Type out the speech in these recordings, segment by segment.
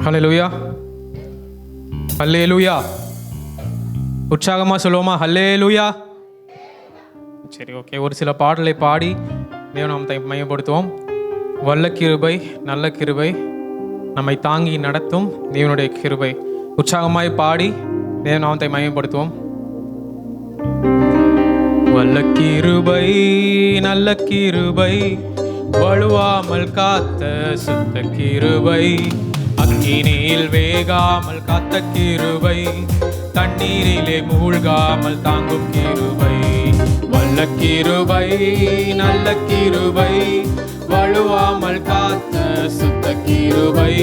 ஹல்லேலூயா, ஹல்லேலூயா. உற்சாகமாக சொல்லுவோமா? ஹல்லேலூயா. சரி, ஓகே. ஒரு சில பாடலை பாடி தேவநாமத்தை மையப்படுத்துவோம். வல்ல கிருபை, நல்ல கிருபை, நம்மை தாங்கி நடத்தும் தேவனுடைய கிருபை. உற்சாகமாய் பாடி தேவநாமத்தை மையப்படுத்துவோம். வல்ல கிருபை, நல்ல கிருபை, வழுவாமல் காத்த சுத்த கிருபை, அக்கினியில் வேகாமல் காத்த கிருபை, தண்ணீரிலே மூழ்காமல் தாங்கும் கிருபை. வல்ல கிருபை, நல்ல கிருபை, வழுவாமல் காத்த சுத்த கிருபை,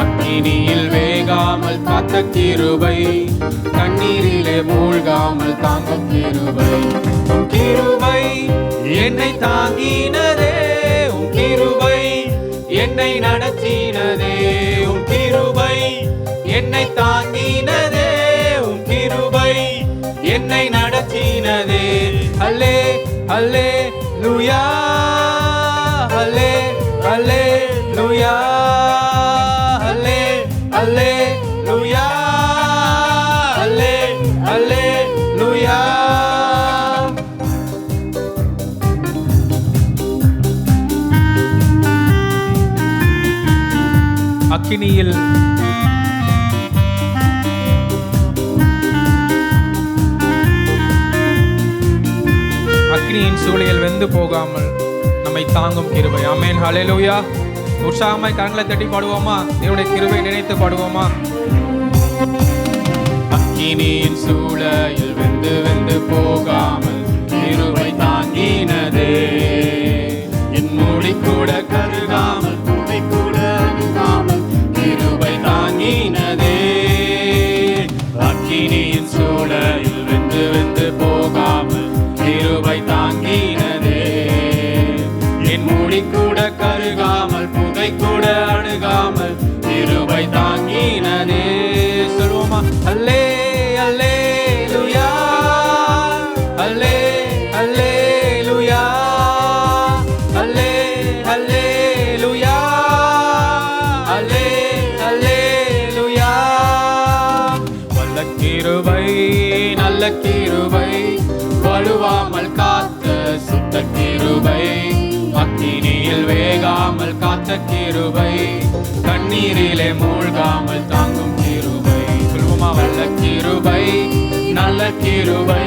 அக்கினியில் வேகாமல் காத்த கிருபை, தண்ணீரிலே மூழ்காமல் தாங்கும் கிருபை. உம் கிருபை என்னை தாங்கினதே, உம் கிருபை என்னை நடத்தினதே, உம் கிருபை என்னை தாங்கினதே, உம் கிருபை என்னை நடத்தினதே. அல்லே அல்லே லூயா, அல்லே அல்லே லூயா, அல்லே அல்லே லூயா, அல்லே அல்லே லூயா. அக்கினியில் அக்னியின் சூளையில் வெந்து போகாமல் நம்மை தாங்கும் கிருபை. ஆமென், ஹல்லேலூயா. உற்சாகமாய் கரங்களை தட்டி பாடுவோமா? தேவனுடைய கிருபை நினைத்து பாடுவோமா? அக்கினியின் சூளையில் வெந்து வெந்து போகாமல் கிருபை தாங்கினதே, என் மூடி கூட கருகாமல் பூமி கூட அணுகாமல் கிருபை தாங்கினதே. அக்கினியின் சூளையில் வெந்து வெந்து போகாமல் கிருபை தாங்கினதே, என் மூடி கூட கருகாமல் புகை கூட அணுகாமல் கிருபை தாங்கினதே. சொல்லுவோமா? அல்லே அல்லே லூயா, அல்லே அல்லே லூயா, அல்லே அல்லே லூயா, அல்லே அல்லே லூயா. வல்ல கிருபை, நல்ல கிருபை, வழுவாமல் காத்த சுத்த கிருபை, அக்கினியில் வேகாமல் காத்த கிருபை, தண்ணீரிலே மூழ்காமல் தாங்கும் கிருபை. சொல்லுவோமா? வல்ல கிருபை, நல்ல கிருபை,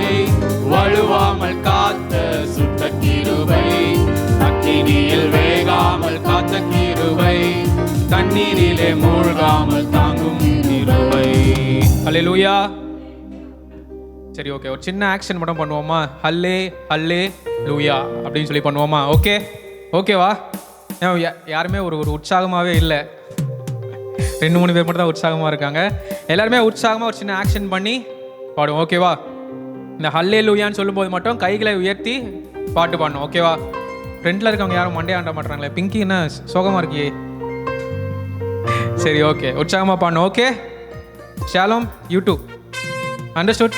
வழுவாமல் காத்த சுத்த கிருபை, அக்கினியில் வேகாமல் காத்த கிருபை, தண்ணீரிலே மூழ்காமல் தாங்கும் கிருபை. ஹல்லேலூயா. சரி, ஓகே. ஒரு சின்ன ஆக்ஷன் மட்டும் பண்ணுவோமா? ஹல்லே ஹல்லே லூயா அப்படின்னு சொல்லி பண்ணுவோமா? ஓகே, ஓகேவா? யாருமே ஒரு உற்சாகமாகவே இல்லை. 2-3 பேர் மட்டும் தான் உற்சாகமாக இருக்காங்க. எல்லாருமே உற்சாகமாக ஒரு சின்ன ஆக்ஷன் பண்ணி பாடுவோம், ஓகேவா? இந்த ஹல்லே லூயான்னு சொல்லும்போது மட்டும் கைகளை உயர்த்தி பாட்டு பாடணும், ஓகேவா? ஃப்ரெண்டில் இருக்கவங்க யாரும் மண்டே ஆண்ட மாட்டாங்களே. பிங்கி என்ன சோகமாக இருக்கியே? சரி, ஓகே. உற்சாகமாக பாடணும், okay? Shalom, YouTube understood?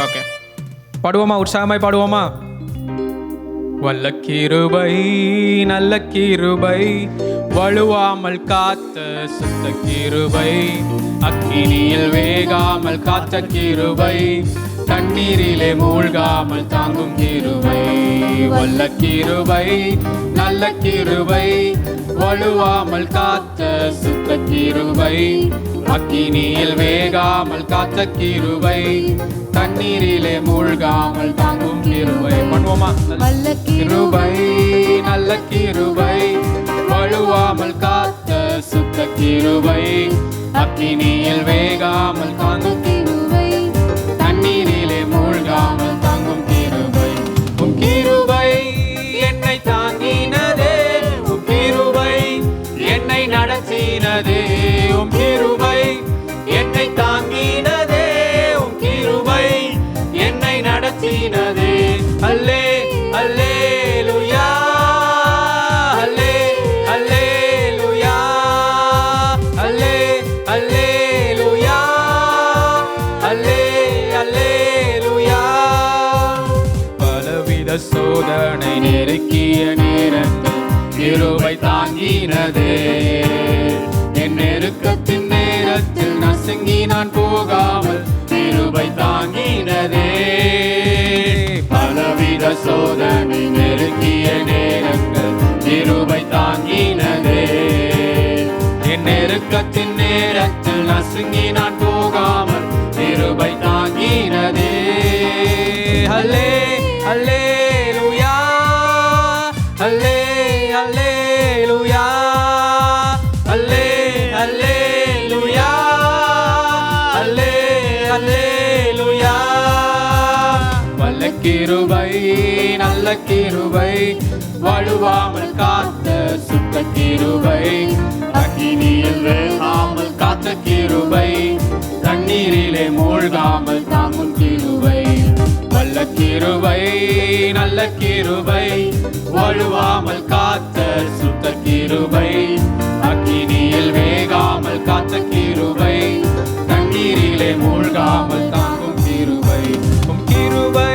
Okay, பாடுவோமா? உற்சாகமாய் பாடுவோமா? வல்ல கிருபை, நல்ல கிருபை, வழுவாமல் காத்த சுத்த கிருபை, அக்கினியில் வேகாமல் காத்த கிருபை, தண்ணீரிலே மூழ்காமல் தாங்கும் கிருபை. வல்ல கிருபை, நல்ல கிருபை, வழுவாமல் காத்த சுத்த கிருபை, அக்கினியில் வேகாமல் காத்த கிருபை, தண்ணீரிலே மூழ்காமல் தாங்கும் கிருபை. பண்ணுவோமா? வல்ல கிருபை, நல்ல கிருபை, வழுவாமல் காத்த சுத்த கிருபை, அக்கினியில் வேகாமல் தாங்கும் கிருபை, தண்ணீரிலே மூழ்காமல் தாங்கும் கிருபை. உம் கிருபை என்னை தாங்கினதே, உம் கிருபை என்னை நடத்தினதே, உம் கிருபை என்னை தாங்கினதே, உம் கிருபை என்னை நடத்தினதே. அல்லே அல்லே லூயா, அல்லே அல்லே லூயா, அல்லே அல்லே லூயா, அல்லே அல்லே லூயா. பலவித சோதனை நெருக்கிய நேரத்தில் கிருபை தாங்கினதே, என் நெருக்க நான் போகாமல் கிருபை தாங்கினதே. பலவித சோதனை நெருங்கிய நேரங்கள் கிருபை தாங்கினதே. என் நெருக்கத்தின் நேரத்தில் நசுங்கி நான் போகாமல் கிருபை தாங்கினதே. ஹல்லே ஹல்லேலூயா, ஹல்லே ஹல்லேலூயா, ஹல்லே ஹல்லேலூயா, ஹல்லே ஹல்லேலூயா. வல்ல கிருபை நல்ல கிருபை, வழுவாமல் காத்த சுத்த கிருபை, அக்கினியில் வேகாமல் காத்த கிருபை, தண்ணீரிலே மூழ்காமல் தாங்கும் கிருபை. வல்ல கிருபை நல்ல கிருபை, வழுவாமல் காத்த சுத்த கிருபை, அக்கினியில் வேகாமல் காத்த கிருபை, தண்ணீரிலே மூழ்காமல் தாங்கும் கிருபை. உம் கிருபை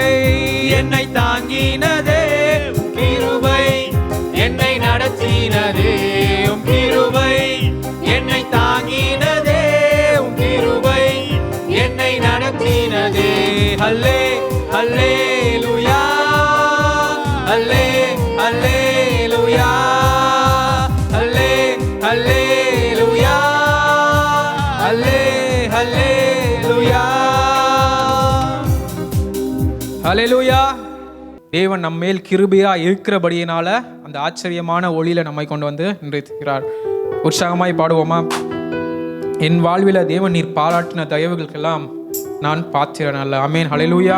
என்னை தாங்கினதே, உம் கிருபை என்னை நடத்தினதே, உம் கிருபை என்னை தாங்கினதே, உம் கிருபை என்னை நடத்தினதே. ஹல்லே ஹல்லேலூயா, ஹல்லே ஹல்லேலூயா, ஹல்லே ஹல்லேலூயா, ஹல்லே ஹல்லேலூயா, ஹல்லேலூயா. தேவன் நம்ம மேல் கிருபையா இருக்கிறபடியினால அந்த ஆச்சரியமான ஒளியில நம்மை கொண்டு வந்து நிறுத்துகிறார். உற்சாகமாய் பாடுவோமா? என் வாழ்வில் தேவன் நீர் பாராட்டின தயவுகளுக்கெல்லாம் நான் பாத்திரன் அல்ல. ஆமென், ஹல்லேலூயா.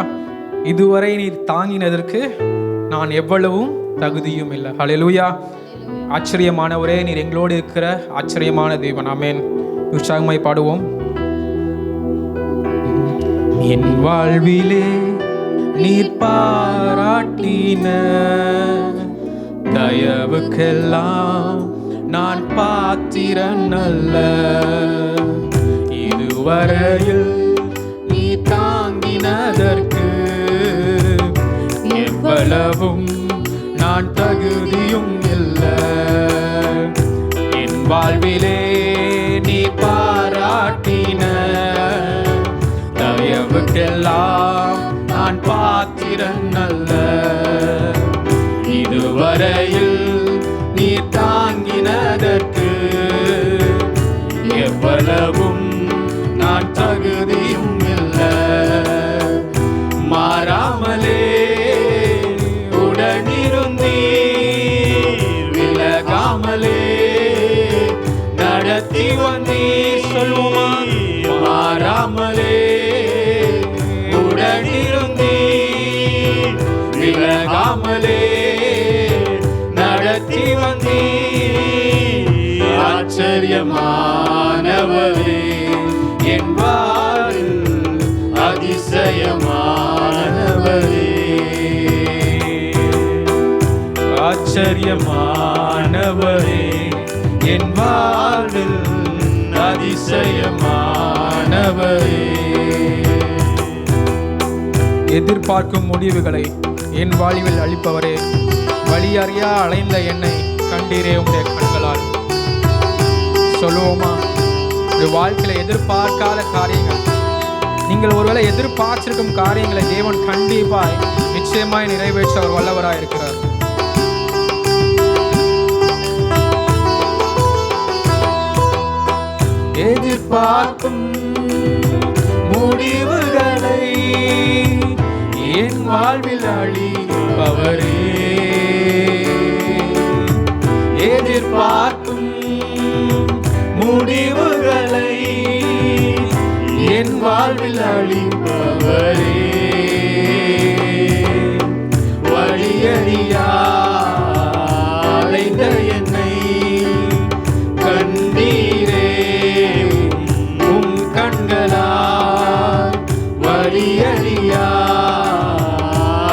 இதுவரை நீர் தாங்கினதற்கு நான் எவ்வளவும் தகுதியும் இல்லை. ஹல்லேலூயா. ஆச்சரியமானவரே, நீர் எங்களோடு இருக்கிற ஆச்சரியமான தேவன். ஆமென். உற்சாகமாய் பாடுவோம். என் வாழ்விலே நீர் பாராட்டின தயவுக்கெல்லாம் நான் பாத்திரன் அல்ல. இதுவரையில் நீ தாங்கினதற்கு எவ்வளவும் நான் தகுதியும் இல்லை. என் வாழ்விலே நீ பாராட்டின தயவுக்கெல்லாம் நான் பாத்திரன் அல்ல. இதுவரையில் நீ தாங்கினதற்கு எவ்வளவும் நான் தகுதியும் இல்லை. மாறாமலே உடனிருந்தீர், விலகாமலே நடத்தி வந்தீர். சொல்லுமா? மாறாமலே உடனிருந்தீர், விலகாமலே நடத்தி வந்தீர். ஆச்சரியமானவரே, என் வாழ்வில் அதிசயமானவரே. ஆச்சரியமானவரே, என் வாழ்வில் அதிசயமானவரே. எதிர்பார்க்கும் முடிவுகளை என் வாழ்வில் அளிப்பவரே, வழி அறியா அலைந்த என்னை கண்டீரே உம்முடைய கண்களால். சொல்லுவோமா? ஒரு வாழ்க்கையில எதிர்பார்க்காத காரியங்கள், நீங்கள் ஒருவேளை எதிர்பார்த்திருக்கும் காரியங்களை தேவன் கண்டிப்பாய் நிச்சயமாய் நிறைவேற்ற அவர் வல்லவராய் இருக்கிறார். எதிர்பார்க்கும் முடிவுகளை என் வாழ்வில் அளிப்பவரே, எதிர்பார்க்கும் முடிவுகளை என் வாழ்வில் அளிப்பவரே, வழியறியா அலைந்த என்னை கண்டீரே உம் கண்களால். வழியறியா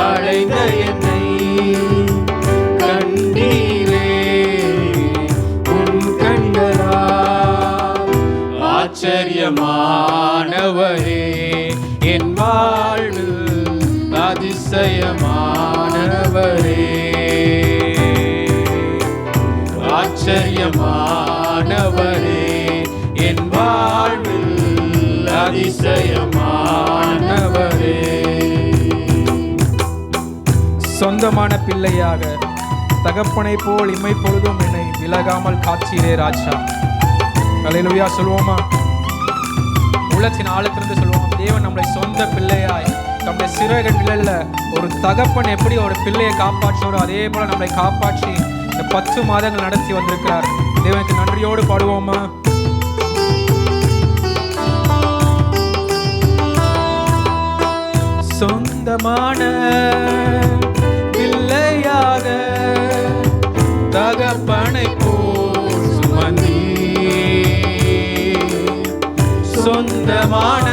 அலைந்த என்னை கண்டீரே உம் கண்களால். ஆச்சரியமானவரே, என் வாழ்வில் அதிசயமானவரே. ஆச்சரியமானவரே, என் வாழ்வில் அதிசயமானவரே. சொந்தமான பிள்ளையாக தகப்பனை போல் இமை பொழுதும் என்னை விலகாமல் காத்தீரே ராஜா. அல்லேலூயா சொல்லுவோமா? உள்ளத்தின் ஆழத்திலிருந்து சொல்லுவோம். தேவன் நம்மளை சொந்த பிள்ளையாய் நம்முடைய சிறகு நிழல்ல ஒரு தகப்பன் எப்படி ஒரு பிள்ளையை காப்பாற்றுவாரோ அதே போல நம்மளை காப்பாற்றி இந்த 10 மாதங்கள் நடத்தி வந்திருக்கிறார். தேவனுக்கு நன்றியோடு பாடுவோமா? சொந்தமான பிள்ளையாக தகப்பனை போல் சுமந்தீ, சொந்தமான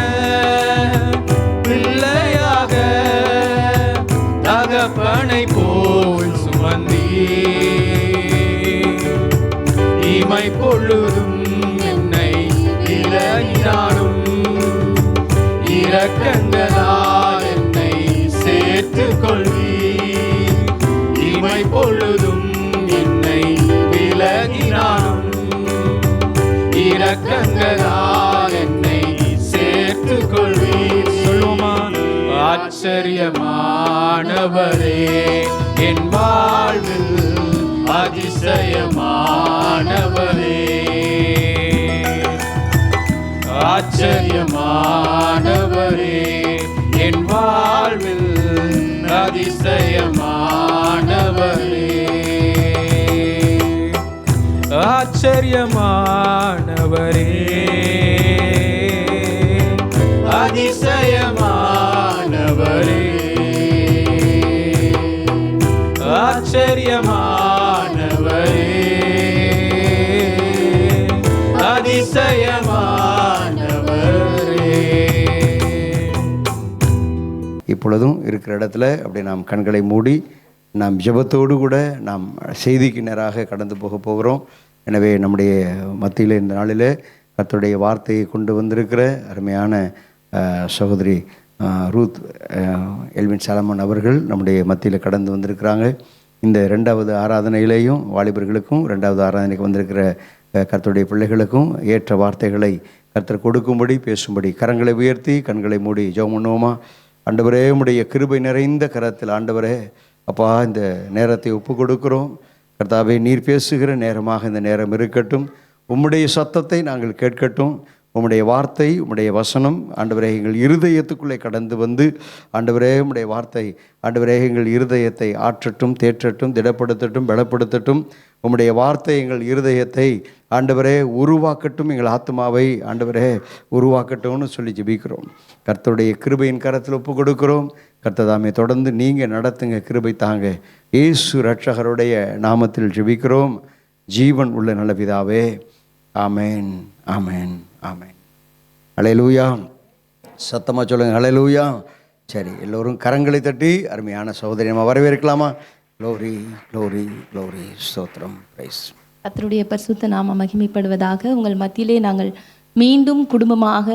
பிள்ளையாக தகப்பனை போல் சுமந்தீ, இமை பொழுதும் என்னை விலகினாலும் இரக்கங்களால் என்னை சேர்த்துக் கொள்வீர். இமை பொழுதும் என்னை விலகினாலும் இரக்கங்களால் என்னை சேர்த்துக் கொள்வீர். சொல்லுமா? ஆச்சரியமானவரே, என் வாழ்வில் அதிசயமானவரே, ஆச்சரியமானவரே, என் வாழ்வில் அதிசயமானவரே, ஆச்சரியமானவரே, அதிசயமானவரே, ஆச்சரியமானவரே, அதிசயமானவரே. இப்பொழுதும் இருக்கிற இடத்துல அப்படி நாம் கண்களை மூடி நாம் ஜெபத்தோடு கூட நாம் செய்திக்கு நேராக கடந்து போகிறோம். எனவே நம்முடைய மத்தியில் இந்த நாளில் கர்த்தருடைய வார்த்தையை கொண்டு வந்திருக்கிற அருமையான சகோதரி ரூத் எல்வின் சாலமன் அவர்கள் நம்முடைய மத்தியில் கடந்து வந்திருக்கிறாங்க. இந்த 2வது ஆராதனையிலேயும் வாலிபர்களுக்கும் 2வது ஆராதனைக்கு வந்திருக்கிற கர்த்தருடைய பிள்ளைகளுக்கும் ஏற்ற வார்த்தைகளை கர்த்தர் கொடுக்கும்படி பேசும்படி கரங்களை உயர்த்தி கண்களை மூடி ஜெபம் பண்ணுவோமா? ஆண்டவரே, உம்முடைய கிருபை நிறைந்த கரத்தில் ஆண்டவரே அப்பா இந்த நேரத்தை ஒப்பு கொடுக்கிறோம். கர்த்தாவே, நீர் பேசுகிற நேரமாக இந்த நேரம் இருக்கட்டும். உம்முடைய சத்தத்தை நாங்கள் கேட்கட்டும். உம்முடைய வார்த்தை, உம்முடைய வசனம் ஆண்டவரே எங்கள் இருதயத்துக்குள்ளே கடந்து வந்து ஆண்டவரே உம்முடைய வார்த்தை ஆண்டவரே எங்கள் இருதயத்தை ஆற்றட்டும், தேற்றட்டும், திடப்படுத்தட்டும், பலப்படுத்தட்டும். உம்முடைய வார்த்தை எங்கள் இருதயத்தை ஆண்டவரே உருவாக்கட்டும், எங்கள் ஆத்மாவை ஆண்டவரே உருவாக்கட்டும்னு சொல்லி ஜெபிக்கிறோம். கர்த்தருடைய கிருபையின் கரத்தில் ஒப்பு கொடுக்கிறோம். கர்த்ததாமே தொடர்ந்து நீங்கள் நடத்துங்க, கிருபை தாங்க. இயேசு ரட்சகருடைய நாமத்தில் ஜெபிக்கிறோம் ஜீவன் உள்ள நல்ல பிதாவே. ஆமேன், ஆமேன், ஆமேன். ஹல்லேலூயா. சத்தமாக சொல்லுங்கள், ஹல்லேலூயா. சரி, எல்லோரும் கரங்களை தட்டி அருமையான சகோதரி நம்ம வரவேற்கலாமா? க்ளோரி, க்ளோரி, க்ளோரி, ஸ்தோத்திரம், பிரைஸ். கர்த்தருடைய பரிசுத்த நாமம் மகிமைப்படுவதாக. உங்கள் மத்தியிலே நாங்கள் மீண்டும் குடும்பமாக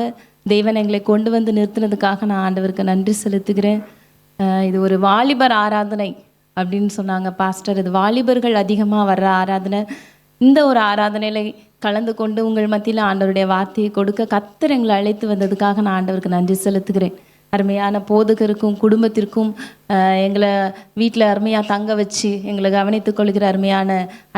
தேவன் எங்களை கொண்டு வந்து நிறுத்தினதுக்காக நான் ஆண்டவருக்கு நன்றி செலுத்துகிறேன். இது ஒரு வாலிபர் ஆராதனை அப்படின்னு சொன்னாங்க பாஸ்டர். இது வாலிபர்கள் அதிகமாக வர்ற ஆராதனை. இந்த ஒரு ஆராதனையில் கலந்து கொண்டு உங்கள் மத்தியில் ஆண்டவருடைய வார்த்தையை கொடுக்க கர்த்தர் எங்களை அழைத்து வந்ததுக்காக நான் ஆண்டவருக்கு நன்றி செலுத்துகிறேன். அருமையான போதகருக்கும் குடும்பத்திற்கும் எங்களை வீட்டில் அருமையாக தங்க வச்சு எங்களை கவனித்து கொள்கிற அருமையான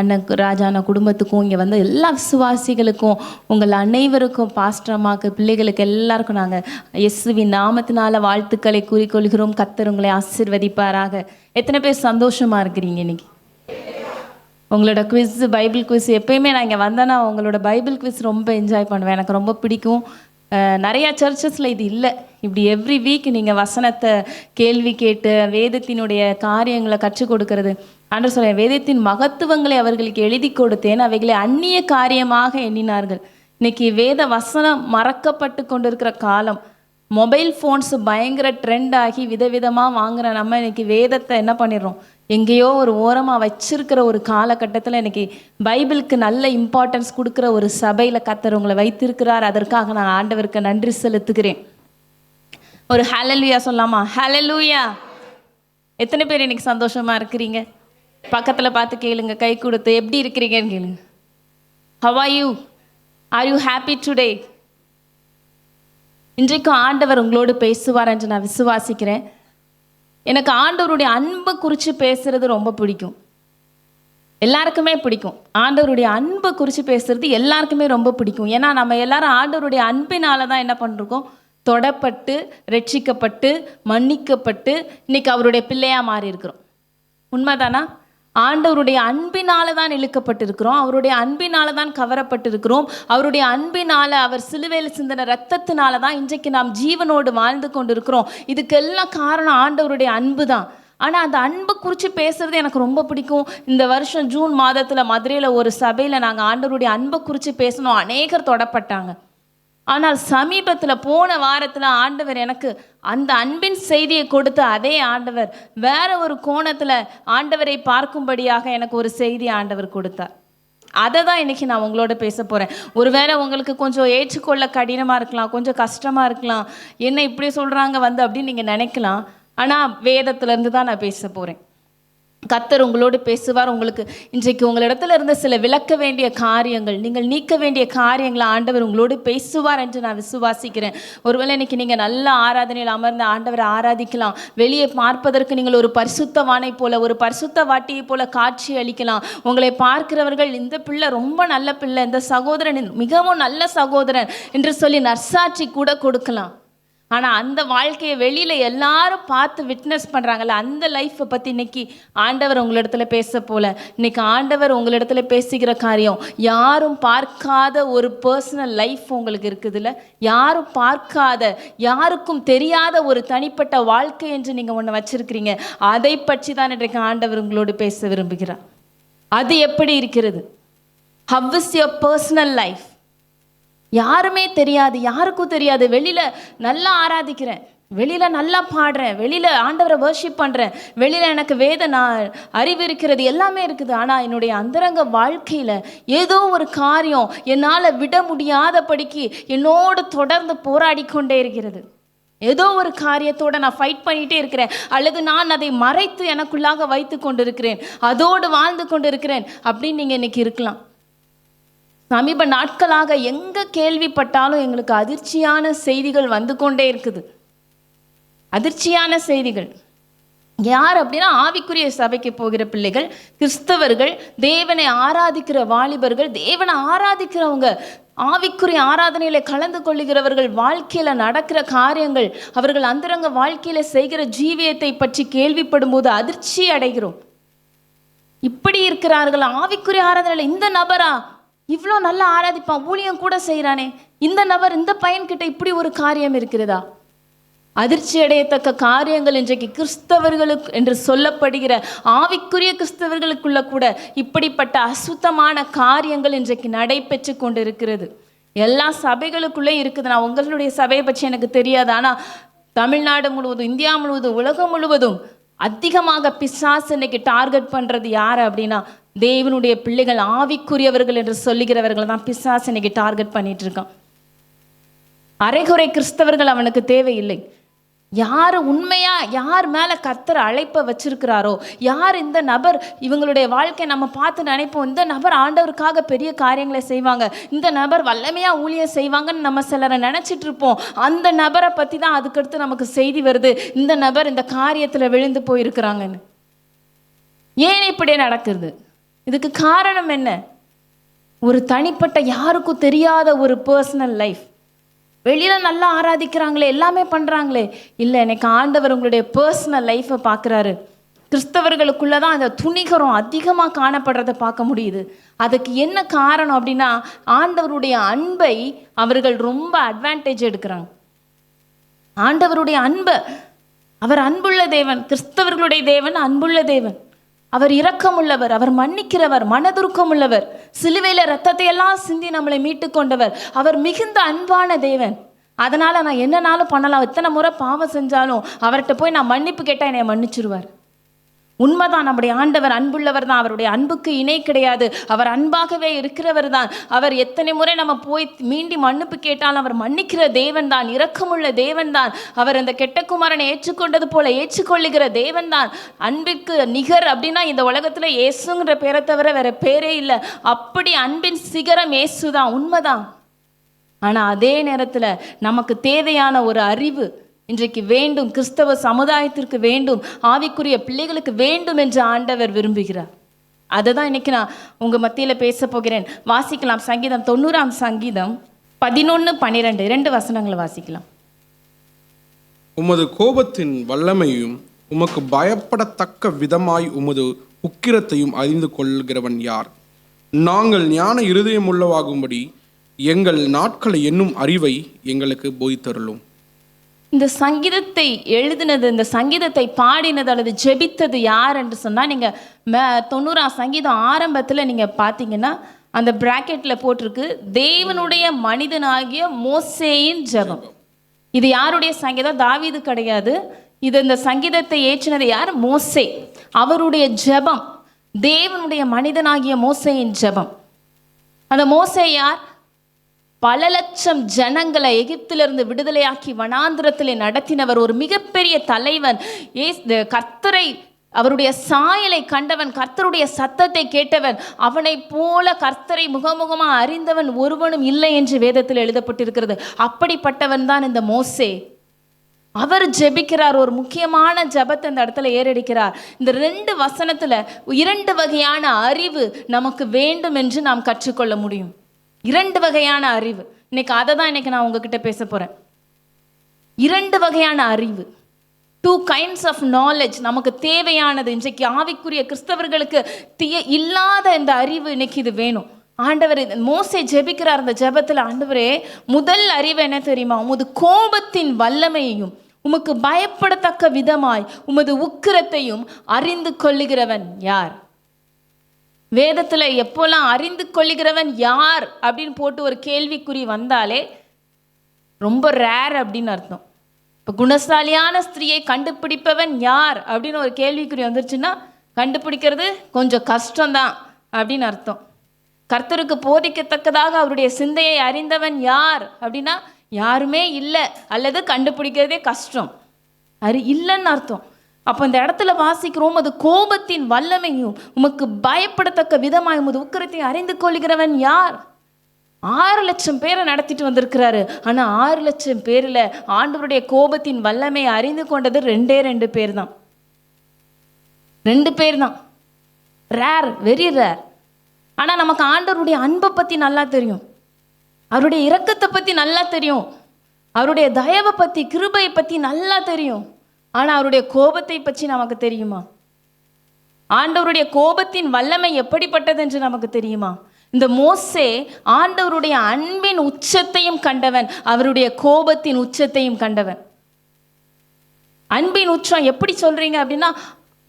அண்ணன் ராஜான குடும்பத்துக்கும் இங்கே வந்த எல்லா விசுவாசிகளுக்கும் உங்கள் அனைவருக்கும் பாஸ்டரமாக்கு பிள்ளைகளுக்கு எல்லாருக்கும் நாங்கள் இயேசுவின் நாமத்தினால வாழ்த்துக்களை கூறிக்கொள்கிறோம். கர்த்தர் உங்களை ஆசீர்வதிப்பாராக. எத்தனை பேர் சந்தோஷமாக இருக்கிறீங்க இன்னைக்கு? உங்களோட குவிஸ், பைபிள் குவிஸ் எப்பயுமே நான் இங்கே வந்தேன்னா உங்களோட பைபிள் குவிஸ் ரொம்ப என்ஜாய் பண்ணுவேன். எனக்கு ரொம்ப பிடிக்கும். நிறையா சர்ச்சஸில் இது இல்லை. இப்படி எவ்ரி வீக் நீங்கள் வசனத்தை கேள்வி கேட்டு வேதத்தினுடைய காரியங்களை கற்றுக் கொடுக்கறது. ஆண்டவர் சொல்ல, வேதத்தின் மகத்துவங்களை அவர்களுக்கு எழுதி கொடுத்தேன், அவைகளை அந்நிய காரியமாக எண்ணினார்கள். இன்னைக்கு வேத வசனம் மறக்கப்பட்டு கொண்டிருக்கிற காலம். மொபைல் ஃபோன்ஸ் பயங்கர ட்ரெண்ட் ஆகி விதவிதமாக வாங்குகிற நம்ம இன்னைக்கு வேதத்தை என்ன பண்ணிடுறோம், எங்கேயோ ஒரு ஓரமாக வச்சிருக்கிற ஒரு காலகட்டத்தில் இன்னைக்கு பைபிளுக்கு நல்ல இம்பார்ட்டன்ஸ் கொடுக்குற ஒரு சபையில் கர்த்தர் உங்களை வைத்திருக்கிறார். அதற்காக நான் ஆண்டவருக்கு நன்றி செலுத்துகிறேன். ஒரு ஹல்லேலூயா சொல்லாமா? ஹல்லேலூயா. எத்தனை பேர் இன்னைக்கு சந்தோஷமாக இருக்கிறீங்க? பக்கத்தில் பார்த்து கேளுங்க, கை கொடுத்து எப்படி இருக்கிறீங்கன்னு கேளுங்க. How are you? Are you happy today? இன்றைக்கும் ஆண்டவர் உங்களோடு பேசுவார் என்று நான் விசுவாசிக்கிறேன். எனக்கு ஆண்டவருடைய அன்பை குறித்து பேசுறது ரொம்ப பிடிக்கும். எல்லாருக்குமே பிடிக்கும். ஆண்டவருடைய அன்பை குறித்து பேசுறது எல்லாருக்குமே ரொம்ப பிடிக்கும். ஏன்னா நம்ம எல்லாரும் ஆண்டவருடைய அன்பினால தான் என்ன பண்ணிருக்கோம், தொடப்பட்டு, ரட்சிக்கப்பட்டு, மன்னிக்கப்பட்டு இன்னைக்கு அவருடைய பிள்ளையாக மாறி இருக்கிறோம். உண்மைதானா? ஆண்டவருடைய அன்பினால தான் இழுக்கப்பட்டிருக்கிறோம். அவருடைய அன்பினால தான் கவரப்பட்டிருக்கிறோம். அவருடைய அன்பினால, அவர் சிலுவையில் சிந்தின ரத்தத்தினால தான் இன்றைக்கு நாம் ஜீவனோடு வாழ்ந்து கொண்டு இருக்கிறோம். இதுக்கெல்லாம் காரணம் ஆண்டவருடைய அன்பு தான். ஆனால் அந்த அன்பை குறித்து பேசுறது எனக்கு ரொம்ப பிடிக்கும். இந்த வருஷம் ஜூன் மாதத்தில் மதுரையில் ஒரு சபையில் நாங்கள் ஆண்டவருடைய அன்பை குறித்து பேசணும். அநேகர் தொடப்பட்டாங்க. ஆனால் சமீபத்தில் போன வாரத்தில் ஆண்டவர் எனக்கு அந்த அன்பின் செய்தியை கொடுத்த அதே ஆண்டவர் வேற ஒரு கோணத்தில் ஆண்டவரை பார்க்கும்படியாக எனக்கு ஒரு செய்தி ஆண்டவர் கொடுத்தார். அதை தான் இன்றைக்கி நான் உங்களோட பேச போகிறேன். ஒருவேளை உங்களுக்கு கொஞ்சம் ஏற்றுக்கொள்ள கடினமாக இருக்கலாம், கொஞ்சம் கஷ்டமாக இருக்கலாம், என்ன இப்படி சொல்கிறாங்க அப்படின்னு நீங்கள் நினைக்கலாம். ஆனால் வேதத்திலேருந்து தான் நான் பேச போகிறேன். கர்த்தர் உங்களோடு பேசுவார். உங்களுக்கு இன்றைக்கு உங்களிடத்துல இருந்த சில விளக்க வேண்டிய காரியங்கள், நீங்கள் நீக்க வேண்டிய காரியங்களை ஆண்டவர் உங்களோடு பேசுவார் என்று நான் விசுவாசிக்கிறேன். ஒருவேளை இன்னைக்கு நீங்கள் நல்ல ஆராதனையில் அமர்ந்து ஆண்டவரை ஆராதிக்கலாம். வெளியே பார்ப்பதற்கு நீங்கள் ஒரு பரிசுத்தவானை போல, ஒரு பரிசுத்த வாட்டியை போல காட்சி அளிக்கலாம். உங்களை பார்க்கிறவர்கள் இந்த பிள்ளை ரொம்ப நல்ல பிள்ளை, இந்த சகோதரன் மிகவும் நல்ல சகோதரன் என்று சொல்லி நற்சாட்சி கூட கொடுக்கலாம். ஆனால் அந்த வாழ்க்கையை வெளியில் எல்லாரும் பார்த்து விட்னஸ் பண்ணுறாங்கல்ல, அந்த லைஃப்பை பற்றி இன்னைக்கு ஆண்டவர் உங்களிடத்துல பேச போல. இன்னைக்கு ஆண்டவர் உங்களிடத்துல பேசுகிற காரியம், யாரும் பார்க்காத ஒரு பர்சனல் லைஃப் உங்களுக்கு இருக்குதுல்ல, யாரும் பார்க்காத, யாருக்கும் தெரியாத ஒரு தனிப்பட்ட வாழ்க்கை என்று நீங்கள் ஒன்று வச்சிருக்கிறீங்க. அதை பற்றி தான் இன்றைக்கு ஆண்டவர் உங்களோடு பேச விரும்புகிறார். அது எப்படி இருக்கிறது? How is your personal life? யாருமே தெரியாது, யாருக்கும் தெரியாது. வெளியில் நல்லா ஆராதிக்கிறேன், வெளியில் நல்லா பாடுறேன், வெளியில் ஆண்டவரை வர்ஷிப் பண்ணுறேன், வெளியில் எனக்கு வேத அறிவு இருக்கிறது, எல்லாமே இருக்குது. ஆனால் என்னுடைய அந்தரங்க வாழ்க்கையில் ஏதோ ஒரு காரியம் என்னால் விட முடியாதபடிக்கு என்னோடு தொடர்ந்து போராடி கொண்டே இருக்கிறது. ஏதோ ஒரு காரியத்தோடு நான் ஃபைட் பண்ணிகிட்டே இருக்கிறேன், அல்லது நான் அதை மறைத்து எனக்குள்ளாக வைத்து கொண்டு இருக்கிறேன், அதோடு வாழ்ந்து கொண்டு இருக்கிறேன் அப்படின்னு நீங்கள் இன்னைக்கு இருக்கலாம். சமீப நாட்களாக எங்கே கேள்விப்பட்டாலும் எங்களுக்கு அதிர்ச்சியான செய்திகள் வந்து கொண்டே இருக்குது. அதிர்ச்சியான செய்திகள். யார் அப்படின்னா, ஆவிக்குரிய சபைக்கு போகிற பிள்ளைகள், கிறிஸ்தவர்கள், தேவனை ஆராதிக்கிற வாலிபர்கள், தேவனை ஆராதிக்கிறவங்க, ஆவிக்குரிய ஆராதனையில் கலந்து கொள்ளுகிறவர்கள் வாழ்க்கையில் நடக்கிற காரியங்கள், அவர்கள் அந்தரங்க வாழ்க்கையில் செய்கிற ஜீவியத்தை பற்றி கேள்விப்படும் போது அதிர்ச்சி அடைகிறோம். இப்படி இருக்கிறார்கள் ஆவிக்குரிய ஆராதனையில். இந்த நபரா இவ்வளோ நல்லா ஆராதிப்பான், ஊழியம் கூட செய்கிறானே, இந்த நபர், இந்த பையன்கிட்ட இப்படி ஒரு காரியம் இருக்கிறதா? அதிர்ச்சி அடையத்தக்க காரியங்கள் இன்றைக்கு கிறிஸ்தவர்களுக்கு என்று சொல்லப்படுகிற ஆவிக்குரிய கிறிஸ்தவர்களுக்குள்ள கூட இப்படிப்பட்ட அசுத்தமான காரியங்கள் இன்றைக்கு நடைபெற்று கொண்டு இருக்கிறது. எல்லா சபைகளுக்குள்ளே இருக்குது. நான் உங்களுடைய சபையை பற்றி எனக்கு தெரியாது, ஆனால் தமிழ்நாடு முழுவதும், இந்தியா முழுவதும், உலகம் முழுவதும் அதிகமாக பிசாசு இன்னைக்கு டார்கெட் பண்ணுறது யார் அப்படின்னா, தேவனுடைய பிள்ளைகள், ஆவிக்குரியவர்கள் என்று சொல்லுகிறவர்கள் தான் பிசாசு இன்னைக்கு டார்கெட் பண்ணிட்டு இருக்கான். அரைகுறை கிறிஸ்தவர்கள் அவனுக்கு தேவையில்லை. யார் உண்மையா, யார் மேலே கர்த்தர் அழைப்பை வச்சிருக்கிறாரோ, யார் இந்த நபர், இவங்களுடைய வாழ்க்கை நம்ம பார்த்து நினைப்போம், இந்த நபர் ஆண்டவருக்காக பெரிய காரியங்களை செய்வாங்க, இந்த நபர் வல்லமையாக ஊழியம் செய்வாங்கன்னு நம்ம சிலரை நினச்சிட்டு இருப்போம். அந்த நபரை பற்றி தான் அதுக்கடுத்து நமக்கு செய்தி வருது, இந்த நபர் இந்த காரியத்தில் விழுந்து போயிருக்கிறாங்கன்னு. ஏன் இப்படியே நடக்குது? இதுக்கு காரணம் என்ன? ஒரு தனிப்பட்ட, யாருக்கும் தெரியாத ஒரு பர்சனல் லைஃப். வெளியில் நல்லா ஆராதிக்கிறாங்களே, எல்லாமே பண்ணுறாங்களே, இல்லை, எனக்கு ஆண்டவர் உங்களுடைய பர்சனல் லைஃப்பை பார்க்குறாரு. கிறிஸ்தவர்களுக்குள்ளே தான் அந்த துணிகரம் அதிகமாக காணப்படுறதை பார்க்க முடியுது. அதுக்கு என்ன காரணம் அப்படின்னா, ஆண்டவருடைய அன்பை அவர்கள் ரொம்ப அட்வான்டேஜ் எடுக்கிறாங்க. ஆண்டவருடைய அன்பை, அவர் அன்புள்ள தேவன், கிறிஸ்தவர்களுடைய தேவன் அன்புள்ள தேவன், அவர் இரக்கமுள்ளவர், அவர் மன்னிக்கிறவர், மனதுருக்கம் உள்ளவர், சிலுவையில் ரத்தத்தை எல்லாம் சிந்தி நம்மளை மீட்டு கொண்டவர், அவர் மிகுந்த அன்பான தேவன். அதனால் நான் என்னன்னாலும் பண்ணலாம், எத்தனை முறை பாவம் செஞ்சாலும் அவர்கிட்ட போய் நான் மன்னிப்பு கேட்டால் என்னை மன்னிச்சிருவார். உண்மைதான், நம்முடைய ஆண்டவர் அன்புள்ளவர் தான், அவருடைய அன்புக்கு இணை கிடையாது, அவர் அன்பாகவே இருக்கிறவர் தான். அவர் எத்தனை முறை நம்ம போய் மீண்டி மன்னிப்பு கேட்டாலும் அவர் மன்னிக்கிற தேவன் தான், இரக்கமுள்ள தேவன் தான். அவர் அந்த கெட்ட குமாரனை ஏற்றுக்கொண்டது போல ஏற்றுக்கொள்ளுகிற தேவன் தான். அன்பிற்கு நிகர் அப்படின்னா இந்த உலகத்தில் இயேசுங்கிற பேரை தவிர வேற பேரே இல்லை. அப்படி அன்பின் சிகரம் இயேசு தான். உண்மைதான். ஆனால் அதே நேரத்தில் நமக்கு தேவையான ஒரு அறிவு இன்றைக்கு வேண்டும், கிறிஸ்தவ சமுதாயத்திற்கு வேண்டும், ஆவிக்குரிய பிள்ளைகளுக்கு வேண்டும் என்று ஆண்டவர் விரும்புகிறார். அதை தான் இன்னைக்கு நான் உங்கள் மத்தியில் பேச போகிறேன். வாசிக்கலாம். சங்கீதம் 90ஆம் சங்கீதம் 11-12 2 வசனங்களை வாசிக்கலாம். உமது கோபத்தின் வல்லமையும் உமக்கு பயப்படத்தக்க விதமாய் உமது உக்கிரத்தையும் அறிந்து கொள்கிறவன் யார்? நாங்கள் ஞான இருதயம் உள்ளவாகும்படி எங்கள் நாட்களை என்னும் அறிவை எங்களுக்கு போதித்தருளும். இந்த சங்கீதத்தை எழுதினது, இந்த சங்கீதத்தை பாடினது அல்லது ஜெபித்தது யார் என்று சொன்னால், நீங்கள் 90ஆம் சங்கீதம் ஆரம்பத்தில் நீங்கள் பார்த்தீங்கன்னா அந்த பிராக்கெட்டில் போட்டிருக்கு, தேவனுடைய மனிதனாகிய மோசேயின் ஜெபம். இது யாருடைய சங்கீதம்? தாவீது கிடையாது. இது இந்த சங்கீதத்தை ஏற்றினது யார்? மோசே. அவருடைய ஜெபம், தேவனுடைய மனிதனாகிய மோசேயின் ஜெபம். அந்த மோசே யார்? பல லட்சம் ஜனங்களை எகிப்திலிருந்து விடுதலையாக்கி வனாந்திரத்திலே நடத்தினவர், ஒரு மிகப்பெரிய தலைவன். கர்த்தரை, அவருடைய சாயலை கண்டவன், கர்த்தருடைய சத்தத்தை கேட்டவன், அவனை போல கர்த்தரை முகமுகமாக அறிந்தவன் ஒருவனும் இல்லை என்று வேதத்தில் எழுதப்பட்டிருக்கிறது. அப்படிப்பட்டவன் தான் இந்த மோசே. அவர் ஜெபிக்கிறார், ஒரு முக்கியமான ஜெபத்தை இந்த இடத்துல ஏறெடுக்கிறார். இந்த 2 வசனத்துல 2 வகையான அறிவு நமக்கு வேண்டும் என்று நாம் கற்றுக்கொள்ள முடியும். 2 வகையான அறிவு. இன்னைக்கு அதை தான் இன்னைக்கு நான் உங்ககிட்ட பேச போறேன். 2 வகையான அறிவு, 2 kinds of knowledge நமக்கு தேவையானது. இன்றைக்கு ஆவிக்குரிய கிறிஸ்தவர்களுக்கு இல்லாத இந்த அறிவு இன்னைக்கு இது வேணும். ஆண்டவர், மோசே ஜெபிக்கிறார் அந்த ஜெபத்தில், ஆண்டவரே முதல் அறிவு என்ன தெரியுமா? உமது கோபத்தின் வல்லமையையும் உமக்கு பயப்படத்தக்க விதமாய் உமது உக்கிரத்தையும் அறிந்து கொள்ளுகிறவன் யார்? வேதத்தில் எப்போல்லாம் அறிந்து கொள்ளுகிறவன் யார் அப்படின்னு போட்டு ஒரு கேள்விக்குறி வந்தாலே ரொம்ப ரேர் அப்படின்னு அர்த்தம். இப்போ குணசாலியான ஸ்திரீயை கண்டுபிடிப்பவன் யார் அப்படின்னு ஒரு கேள்விக்குறி வந்துருச்சுன்னா கண்டுபிடிக்கிறது கொஞ்சம் கஷ்டம்தான் அப்படின்னு அர்த்தம். கர்த்தருக்கு போதிக்கத்தக்கதாக அவருடைய சிந்தையை அறிந்தவன் யார் அப்படின்னா யாருமே இல்லை, அல்லது கண்டுபிடிக்கிறதே கஷ்டம், இல்லைன்னு அர்த்தம். அப்போ இந்த இடத்துல வாசிக்கிறோம், அது கோபத்தின் வல்லமையும் உமக்கு பயப்படத்தக்க விதமாய் உமது உக்கிரத்தை அறிந்து கொள்கிறவன் யார்? 6 லட்சம் பேரை நடத்திட்டு வந்திருக்கிறாரு. ஆனால் 6 லட்சம் பேரில் ஆண்டவருடைய கோபத்தின் வல்லமை அறிந்து கொண்டது 2 பேர் தான். 2 பேர் தான். Rare, very rare. ஆனால் நமக்கு ஆண்டவருடைய அன்பை பற்றி நல்லா தெரியும், அவருடைய இரக்கத்தை பற்றி நல்லா தெரியும், அவருடைய தயவை பற்றி, கிருபையை பற்றி நல்லா தெரியும். ஆனால் அவருடைய கோபத்தை பற்றி நமக்கு தெரியுமா? ஆண்டவருடைய கோபத்தின் வல்லமை எப்படிப்பட்டது என்று நமக்கு தெரியுமா? இந்த மோசே ஆண்டவருடைய அன்பின் உச்சத்தையும் கண்டவன், அவருடைய கோபத்தின் உச்சத்தையும் கண்டவன். அன்பின் உச்சம் எப்படி சொல்றீங்க அப்படின்னா,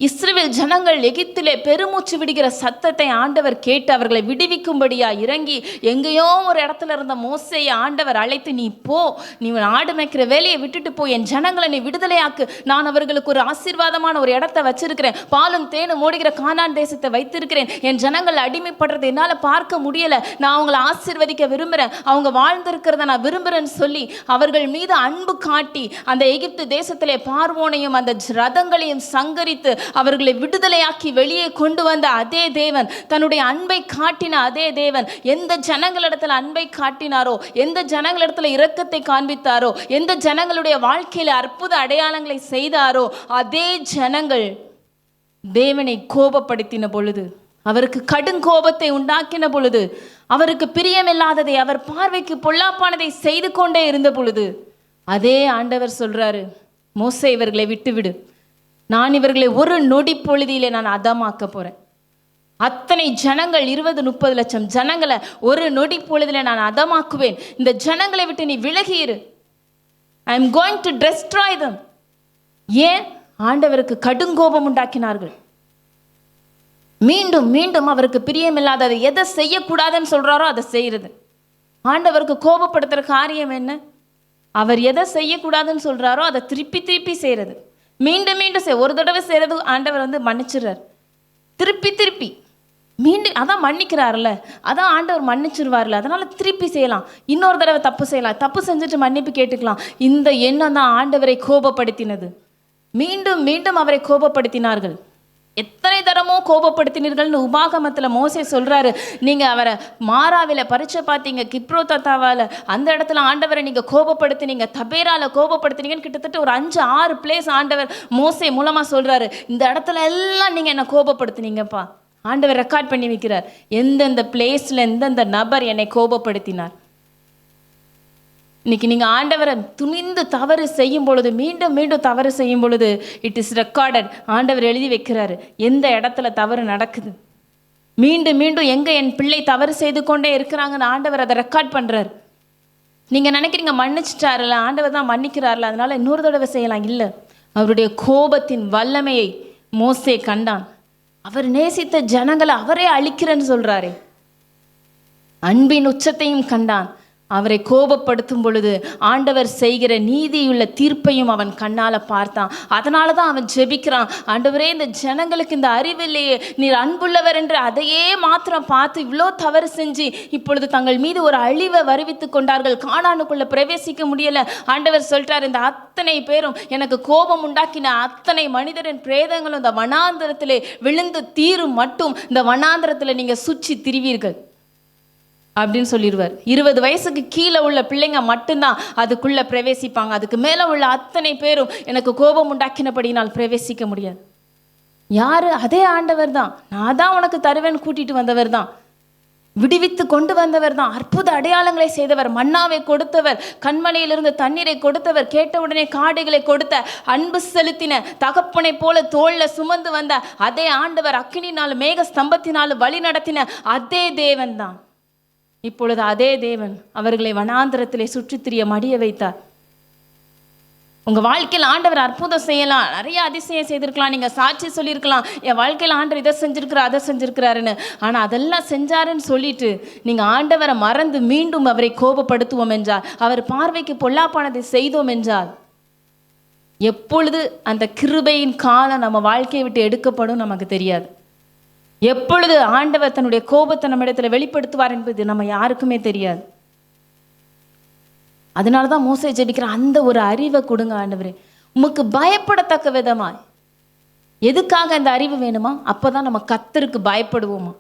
இஸ்ரவேல் ஜனங்கள் எகிப்திலே பெருமூச்சு விடுகிற சத்தத்தை ஆண்டவர் கேட்டு அவர்களை விடுவிக்கும்படியா இறங்கி எங்கேயோ ஒரு இடத்துல இருந்த மோசேயை ஆண்டவர் அழைத்து, நீ போ, நீ ஆடு மேய்க்கிற வேலையை விட்டுட்டு போ, என் ஜனங்களை நீ விடுதலையாக்கு, நான் அவர்களுக்கு ஒரு ஆசீர்வாதமான ஒரு இடத்த வச்சிருக்கிறேன், பாலும் தேனும் ஓடுகிற கானான் தேசத்தை வைத்திருக்கிறேன், என் ஜனங்கள் அடிமைப்படுறது என்னால் பார்க்க முடியலை, நான் அவங்களை ஆசீர்வதிக்க விரும்புகிறேன், அவங்க வாழ்ந்திருக்கிறத நான் விரும்புகிறேன்னு சொல்லி அவர்கள் மீது அன்பு காட்டி அந்த எகிப்து தேசத்திலே பார்வோனையும் அந்த ரதங்களையும் சங்கரித்து அவர்களை விடுதலையாக்கி வெளியே கொண்டு வந்த அதே தேவன், தன்னுடைய அன்பை காட்டின அதே தேவன், எந்த ஜனங்களிடத்தில் அன்பை காட்டினாரோ, எந்த ஜனங்களிடத்தில் இரக்கத்தை காண்பித்தாரோ, எந்த ஜனங்களுடைய வாழ்க்கையில் அற்புத அடையாளங்களை செய்தாரோ, அதே ஜனங்கள் தேவனை கோபப்படுத்தின பொழுது, அவருக்கு கடும் கோபத்தை உண்டாக்கின பொழுது, அவருக்கு பிரியமில்லாததை, அவர் பார்வைக்கு பொல்லாப்பானதை செய்து கொண்டே இருந்த பொழுது, அதே ஆண்டவர் சொல்றாரு, மோசே இவர்களை விட்டுவிடு, நான் இவர்களை ஒரு நொடி பொழுதிலே நான் அதமாக்க போறேன். அத்தனை ஜனங்கள் 20-30 லட்சம் ஜனங்களை ஒரு நொடி பொழுதிலே நான் அதமாக்குவேன். இந்த ஜனங்களை விட்டு நீ விலகியிரு. I am going to destroy them. ஏன்? ஆண்டவருக்கு கடுங்கோபம் உண்டாக்கினார்கள். மீண்டும் மீண்டும் அவருக்கு பிரியமில்லாததை எதை செய்யக்கூடாதுன்னு சொல்றாரோ அதை செய்யறது. ஆண்டவருக்கு கோபப்படுத்துற காரியம் என்ன? அவர் எதை செய்யக்கூடாதுன்னு சொல்றாரோ அதை திருப்பி திருப்பி செய்யறது. மீண்டும் மீண்டும் ஒரு தடவை செய்கிறது ஆண்டவர் மன்னிச்சிடுறார். திருப்பி திருப்பி மீண்டும் அதான் மன்னிக்கிறார்ல, அதான் ஆண்டவர் மன்னிச்சிருவார்ல, அதனால திருப்பி செய்யலாம். இன்னொரு தடவை தப்பு செய்யலாம், தப்பு செஞ்சுட்டு மன்னிப்பு கேட்டுக்கலாம். இந்த எண்ணம் தான் ஆண்டவரை கோபப்படுத்தினது. மீண்டும் மீண்டும் அவரை கோபப்படுத்தினார்கள். எத்தனை தரமோ கோபப்படுத்தினீர்கள்னு உபாகமத்துல மோசே சொல்றாரு. நீங்க அவரை மாராவில பரீட்சை பார்த்தீங்க, கிப்ரோத்தாவால அந்த இடத்துல ஆண்டவரை நீங்க கோபப்படுத்தினீங்க, தபேரால கோபப்படுத்தினீங்கன்னு கிட்டத்தட்ட ஒரு 5-6 பிளேஸ் ஆண்டவர் மோசே மூலமா சொல்றாரு. இந்த இடத்துல எல்லாம் நீங்க என்ன கோபப்படுத்தினீங்கப்பா. ஆண்டவர் ரெக்கார்ட் பண்ணி வைக்கிறார், எந்தெந்த பிளேஸ்ல எந்தெந்த நபர் என்னை கோபப்படுத்தினார். இன்னைக்கு நீங்கள் ஆண்டவரை துணிந்து தவறு செய்யும் பொழுது, மீண்டும் மீண்டும் தவறு செய்யும் பொழுது, இட் இஸ் ரெக்கார்டட். ஆண்டவர் எழுதி வைக்கிறாரு எந்த இடத்துல தவறு நடக்குது. மீண்டும் மீண்டும் எங்கே என் பிள்ளை தவறு செய்து கொண்டே இருக்கிறாங்கன்னு ஆண்டவர் அதை ரெக்கார்ட் பண்ணுறாரு. நீங்கள் நினைக்கிறீங்க மன்னிச்சிட்டாருல, ஆண்டவர் தான் மன்னிக்கிறார்ல, அதனால இன்னொரு தடவை செய்யலாம். இல்லை, அவருடைய கோபத்தின் வல்லமையை மோசே கண்டான். அவர் நேசித்த ஜனங்களை அவரே அழிக்கிறேன்னு சொல்கிறாரு. அன்பின் உச்சத்தையும் கண்டான். அவரை கோபப்படுத்தும் பொழுது ஆண்டவர் செய்கிற நீதியுள்ள தீர்ப்பையும் அவன் கண்ணால் பார்த்தான். அதனால தான் அவன் ஜெபிக்கிறான், ஆண்டவரே இந்த ஜனங்களுக்கு இந்த அறிவில்லையே, நீர் அன்புள்ளவர் என்று அதையே மாத்திரம் பார்த்து இவ்வளோ தவறு செஞ்சு இப்பொழுது தங்கள் மீது ஒரு அழிவை வருவித்து கொண்டார்கள், கானானுக்குள்ளே பிரவேசிக்க முடியலை. ஆண்டவர் சொல்லிட்டார், இந்த அத்தனை பேரும் எனக்கு கோபம் உண்டாக்கின அத்தனை மனிதரின் பிரேதங்களும் இந்த வனாந்திரத்திலே விழுந்து தீரும் மட்டும் இந்த வனாந்திரத்தில் நீங்கள் சுற்றி திரிவீர்கள் அப்படின்னு சொல்லிடுவார். 20 வயசுக்கு கீழே உள்ள பிள்ளைங்க மட்டும்தான் அதுக்குள்ளே பிரவேசிப்பாங்க. அதுக்கு மேலே உள்ள அத்தனை பேரும் எனக்கு கோபம் உண்டாக்கினபடினால் பிரவேசிக்க முடியாது. யார்? அதே ஆண்டவர் தான். நான் தான் உனக்கு தருவேன் கூட்டிட்டு வந்தவர் தான், விடுவித்து கொண்டு வந்தவர் தான், அற்புத அடையாளங்களை செய்தவர், மன்னாவை கொடுத்தவர், கண்மலையிலிருந்து தண்ணீரை கொடுத்தவர், கேட்டவுடனே காடைகளை கொடுத்த, அன்பு செலுத்தின தகப்பனை போல தோல்ல சுமந்து வந்த அதே ஆண்டவர், அக்கினினாலும் மேக ஸ்தம்பத்தினாலும் வழி நடத்தின அதே தேவன் தான். இப்பொழுது அதே தேவன் அவர்களை வனாந்திரத்திலே சுற்றித் திரிய மடிய வைத்தார். உங்கள் வாழ்க்கையில் ஆண்டவர் அற்புதம் செய்யலாம், நிறைய அதிசயம் செய்திருக்கலாம், நீங்கள் சாட்சி சொல்லியிருக்கலாம், என் வாழ்க்கையில் ஆண்டவர் இதை செஞ்சுருக்கிறார் அதை செஞ்சுருக்கிறாருன்னு. ஆனால் அதெல்லாம் செஞ்சாருன்னு சொல்லிட்டு நீங்கள் ஆண்டவரை மறந்து மீண்டும் அவரை கோபப்படுத்துவோம் என்றால், அவர் பார்வைக்கு பொல்லாப்பானதை செய்தோம் என்றால், எப்பொழுது அந்த கிருபையின் காலம் நம்ம வாழ்க்கையை விட்டு எடுக்கப்படும் நமக்கு தெரியாது. எப்பொழுது ஆண்டவர் தன்னுடைய கோபத்தை நம்ம இடத்துல வெளிப்படுத்துவார் என்பது நம்ம யாருக்குமே தெரியாது. அதனால தான் மோசே ஜெபிக்கிற, அந்த ஒரு அறிவை கொடுங்க ஆண்டவரே, உமக்கு பயப்படத்தக்க விதமாய். எதுக்காக அந்த அறிவு வேணுமா? அப்போதான் நம்ம கர்த்தருக்கு பயப்படுவோமா.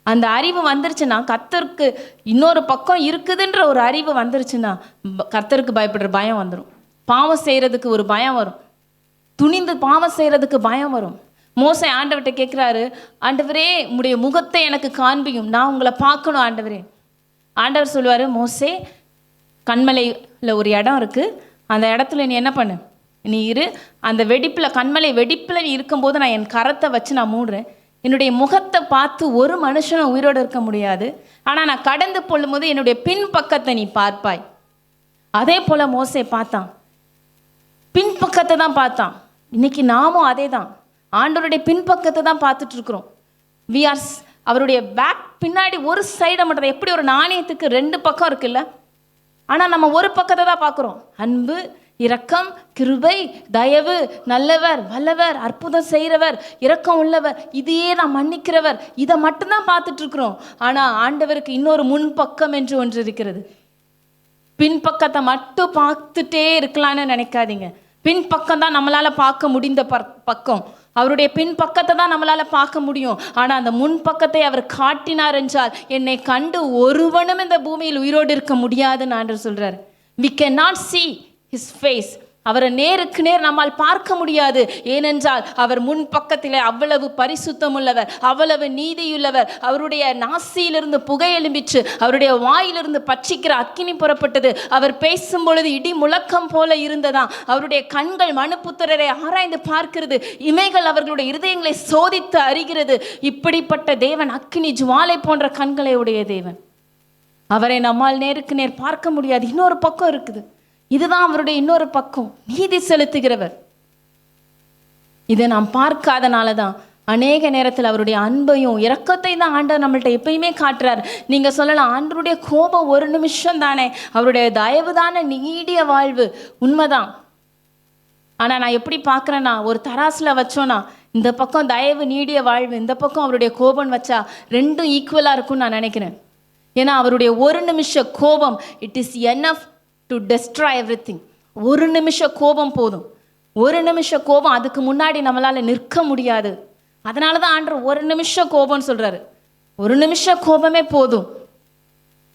அந்த அறிவு வந்துருச்சுன்னா, கர்த்தருக்கு இன்னொரு பக்கம் இருக்குதுன்ற ஒரு அறிவு வந்துருச்சுன்னா, கர்த்தருக்கு பயப்படுற பயம் வந்துடும். பாவம் செய்யறதுக்கு ஒரு பயம் வரும், துணிந்து பாவம் செய்யறதுக்கு பயம் வரும். மோசே ஆண்டவர்கிட்ட கேட்குறாரு, ஆண்டவரே உம்முடைய முகத்தை எனக்கு காண்பியும், நான் உங்களை பார்க்கணும் ஆண்டவரே. ஆண்டவர் சொல்லுவார், மோசே கண்மலையில் ஒரு இடம் இருக்குது, அந்த இடத்துல நீ என்ன பண்ணு, நீ இரு, அந்த வெடிப்பில் கண்மலை வெடிப்பில் நீ இருக்கும்போது நான் என் கரத்தை வச்சு நான் மூடுறேன், என்னுடைய முகத்தை பார்த்து ஒரு மனுஷனும் உயிரோடு இருக்க முடியாது, ஆனால் நான் கடந்து போடும்போது என்னுடைய பின்பக்கத்தை நீ பார்ப்பாய். அதே போல் மோசே பார்த்தான், பின்பக்கத்தை தான் பார்த்தான். இன்னைக்கு நாமும் அதே தான், ஆண்டவருடைய பின்பக்கத்தை தான் பார்த்துட்டு இருக்கிறோம். அவருடைய பேக் பின்னாடி ஒரு சைடை மட்டும், எப்படி ஒரு நாணயத்துக்கு 2 பக்கம் இருக்குல்ல, ஆனால் நம்ம ஒரு பக்கத்தை தான் பார்க்குறோம். அன்பு, இரக்கம், கிருபை, தயவு, நல்லவர், வல்லவர், அற்புதம் செய்கிறவர், இரக்கம் உள்ளவர், இதையே நான் மன்னிக்கிறவர், இதை மட்டும்தான் பார்த்துட்டு இருக்கிறோம். ஆனால் ஆண்டவருக்கு இன்னொரு முன்பக்கம் என்று ஒன்று இருக்கிறது. பின்பக்கத்தை மட்டும் பார்த்துட்டே இருக்கலான்னு நினைக்காதீங்க. பின்பக்கம் தான் நம்மளால் பார்க்க முடிந்த பக்கம், அவருடைய பின்பக்கத்தை தான் நம்மளால் பார்க்க முடியும். ஆனால் அந்த முன்பக்கத்தை அவர் காட்டினார் என்றால், என்னை கண்டு ஒருவனும் இந்த பூமியில் உயிரோடு இருக்க முடியாதுன்னு ஆண்டவர் சொல்கிறார். we cannot see his face, அவரை நேருக்கு நேர் நம்மால் பார்க்க முடியாது. ஏனென்றால் அவர் முன்பக்கத்திலே அவ்வளவு பரிசுத்தம் உள்ளவர், அவ்வளவு நீதியுள்ளவர். அவருடைய நாசியிலிருந்து புகை எழும்பிச்சு, அவருடைய வாயிலிருந்து பட்சிக்கிற அக்கினி புறப்பட்டது. அவர் பேசும் பொழுது இடி முழக்கம் போல இருந்ததாம். அவருடைய கண்கள் மனுபுத்திரரை ஆராய்ந்து பார்க்கிறது, இமைகள் அவர்களுடைய இருதயங்களை சோதித்து அறிகிறது. இப்படிப்பட்ட தேவன், அக்கினி ஜுவாலை போன்ற கண்களை உடைய தேவன். அவரை நம்மால் நேருக்கு நேர் பார்க்க முடியாது. இன்னொரு பக்கம் இருக்குது, இதுதான் அவருடைய இன்னொரு பக்கம், நீதி செலுத்துகிறவர். இதை நாம் பார்க்காதனால தான் அநேக நேரத்தில் அவருடைய அன்பையும் இரக்கத்தை தான் ஆண்டவர் நம்மள்ட்ட எப்பயுமே காட்டுறார். நீங்கள் சொல்லலாம், ஆண்டவருடைய கோபம் ஒரு நிமிஷம் தானே, அவருடைய தயவு தானே நீடிய வாழ்வு. உண்மைதான். ஆனால் நான் எப்படி பார்க்குறேன்னா, ஒரு தராசில் வச்சோன்னா இந்த பக்கம் தயவு நீடிய வாழ்வு, இந்த பக்கம் அவருடைய கோபம் வச்சா ரெண்டும் ஈக்குவலாக இருக்கும்னு நான் நினைக்கிறேன். ஏன்னா அவருடைய ஒரு நிமிஷ கோபம், it is enough to destroy everything. ஒரு நிமிஷ கோபம் போதும், ஒரு நிமிஷ கோபம், அதுக்கு முன்னாடி நம்மளால் நிற்க முடியாது. அதனால தான் ஆண்டவர் ஒரு நிமிஷம் கோபம்னு சொல்றாரு. ஒரு நிமிஷம் கோபமே போதும்.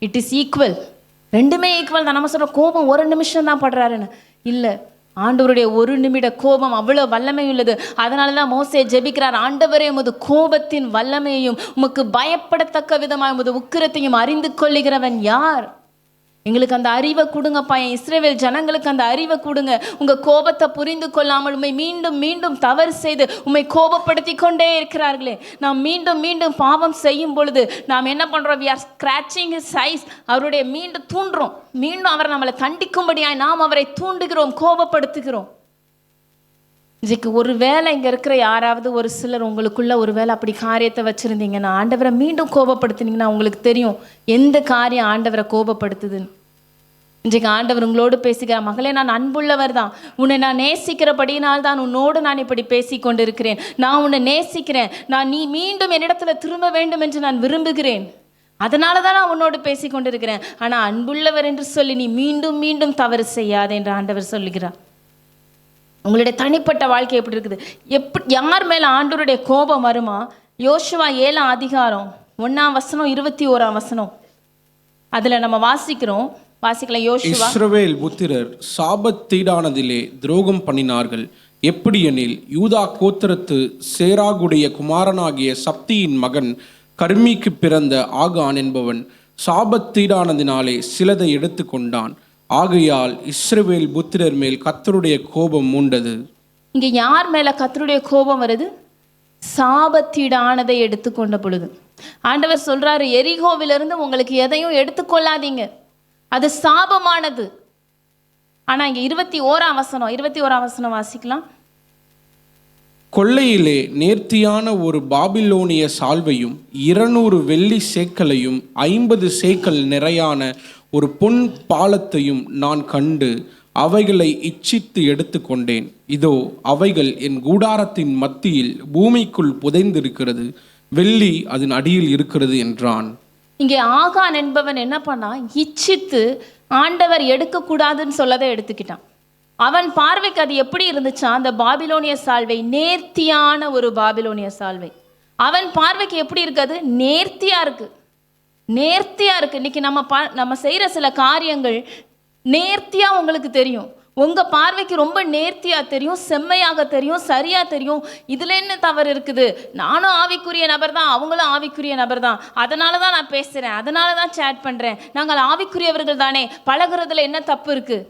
It is equal. ரெண்டுமே ஈக்குவல் தான். நம்ம சொல்ற கோபம் ஒரு நிமிஷம் தான் படுறாருன்னு இல்லை. ஆண்டவருடைய ஒரு நிமிட கோபம் அவ்வளோ வல்லமை உள்ளது. அதனால தான் மோசே ஜெபிக்கிறார், ஆண்டவரே உமது கோபத்தின் வல்லமையையும் உமக்கு பயப்படத்தக்க விதமாக உமது உக்கிரத்தையும் அறிந்து கொள்ளுகிறவன் யார்? எங்களுக்கு அந்த அறிவை கொடுங்கப்பா. என் இஸ்ரவேல் ஜனங்களுக்கு அந்த அறிவை கொடுங்க. உங்கள் கோபத்தை புரிந்து கொள்ளாமல் உண்மை மீண்டும் மீண்டும் தவறு செய்து உண்மை கோபப்படுத்தி கொண்டே இருக்கிறார்களே. நாம் மீண்டும் மீண்டும் பாவம் செய்யும் பொழுது நாம் என்ன பண்ணுறோம்? we are scratching his eyes. அவருடைய மீண்டும் தூண்டுறோம். மீண்டும் அவர் நம்மளை தண்டிக்கும்படியாய் நாம் அவரை தூண்டுகிறோம், கோபப்படுத்துகிறோம். இதுக்கு ஒரு வேளை இங்கே இருக்கிற யாராவது ஒரு சிலர் உங்களுக்குள்ள ஒரு வேளை அப்படி காரியத்தை வச்சுருந்தீங்கன்னா, ஆண்டவரை மீண்டும் கோபப்படுத்தினீங்கன்னா உங்களுக்கு தெரியும் எந்த காரியம் ஆண்டவரை கோபப்படுத்துதுன்னு. இன்றைக்கு ஆண்டவர் உங்களோடு பேசுகிறார், மகளே நான் அன்புள்ளவர் தான், உன்னை நான் நேசிக்கிறபடியினால் தான் உன்னோடு நான் இப்படி பேசி கொண்டிருக்கிறேன். நான் உன்னை நேசிக்கிறேன். நீ மீண்டும் என்னிடத்துல திரும்ப வேண்டும் என்று நான் விரும்புகிறேன். அதனால தான் நான் உன்னோடு பேசி கொண்டிருக்கிறேன். ஆனால் அன்புள்ளவர் என்று சொல்லி நீ மீண்டும் மீண்டும் தவறு செய்யாதே என்று ஆண்டவர் சொல்லுகிறார். உங்களுடைய தனிப்பட்ட வாழ்க்கை எப்படி இருக்குது? யார் மேலே ஆண்டவருடைய கோபம் வருமா? யோசுவா 7ஆம் அதிகாரம் 1ஆம் வசனம் 21ஆம் வசனம் அதில் நம்ம வாசிக்கலாம். யோசுவா, இஸ்ரவேல் புத்திரர் சாபத்தீடானதிலே துரோகம் பண்ணினார்கள். எப்படி எனில், யூதா கோத்திரத்து சேராகுடைய குமாரனாகிய சப்தியின் மகன் கர்மிக்கு பிறந்த ஆகான் என்பவன் சாபத்தீடானதினாலே சிலதை எடுத்து கொண்டான். ஆகையால் இஸ்ரவேல் புத்திரர் மேல் கர்த்தருடைய கோபம் மூண்டது. இங்க யார் மேல கர்த்தருடைய கோபம் வருது? சாபத்தீடானதை எடுத்துக்கொண்ட பொழுது ஆண்டவர் சொல்றாரு, எரிகோவிலிருந்து உங்களுக்கு எதையும் எடுத்துக்கொள்ளாதீங்க, அது சாபமானது. ஆனா இங்க 21ஆம் வசனம் வாசிக்கலாம். கொள்ளையிலே நேர்த்தியான ஒரு பாபிலோனிய சால்வையும் 200 வெள்ளி சேக்கலையும் 50 சேக்கல் நிறையான ஒரு பொன் பாலத்தையும் நான் கண்டு அவைகளை இச்சித்து எடுத்து கொண்டேன். இதோ அவைகள் என் கூடாரத்தின் மத்தியில் பூமிக்குள் புதைந்திருக்கிறது, வெள்ளி அதன் அடியில் இருக்கிறது என்றான். இங்கே ஆகான் என்பவன் என்ன பண்ணா? இச்சித்து ஆண்டவர் எடுக்கக்கூடாதுன்னு சொல்லதை எடுத்துக்கிட்டான். அவன் பார்வைக்கு அது எப்படி இருந்துச்சா? அந்த பாபிலோனிய சால்வை நேர்த்தியான ஒரு பாபிலோனிய சால்வை அவன் பார்வைக்கு எப்படி இருக்காது? நேர்த்தியா இருக்கு. இன்னைக்கு நம்ம செய்யற சில காரியங்கள் நேர்த்தியா உங்களுக்கு தெரியும். உங்க பார்வைக்கு ரொம்ப நேர்த்தியா தெரியும், செம்மையாக தெரியும், சரியா தெரியும். இதுல என்ன தவறு இருக்குது? நானும் ஆவிக்குரிய நபர் தான், அவங்களும் ஆவிக்குரிய நபர் தான், அதனால தான் நான் பேசுறேன், அதனால தான் சேட் பண்றேன், நாங்கள் ஆவிக்குரியவர்கள் தானே, பழகுறதுல என்ன தப்பு இருக்கு?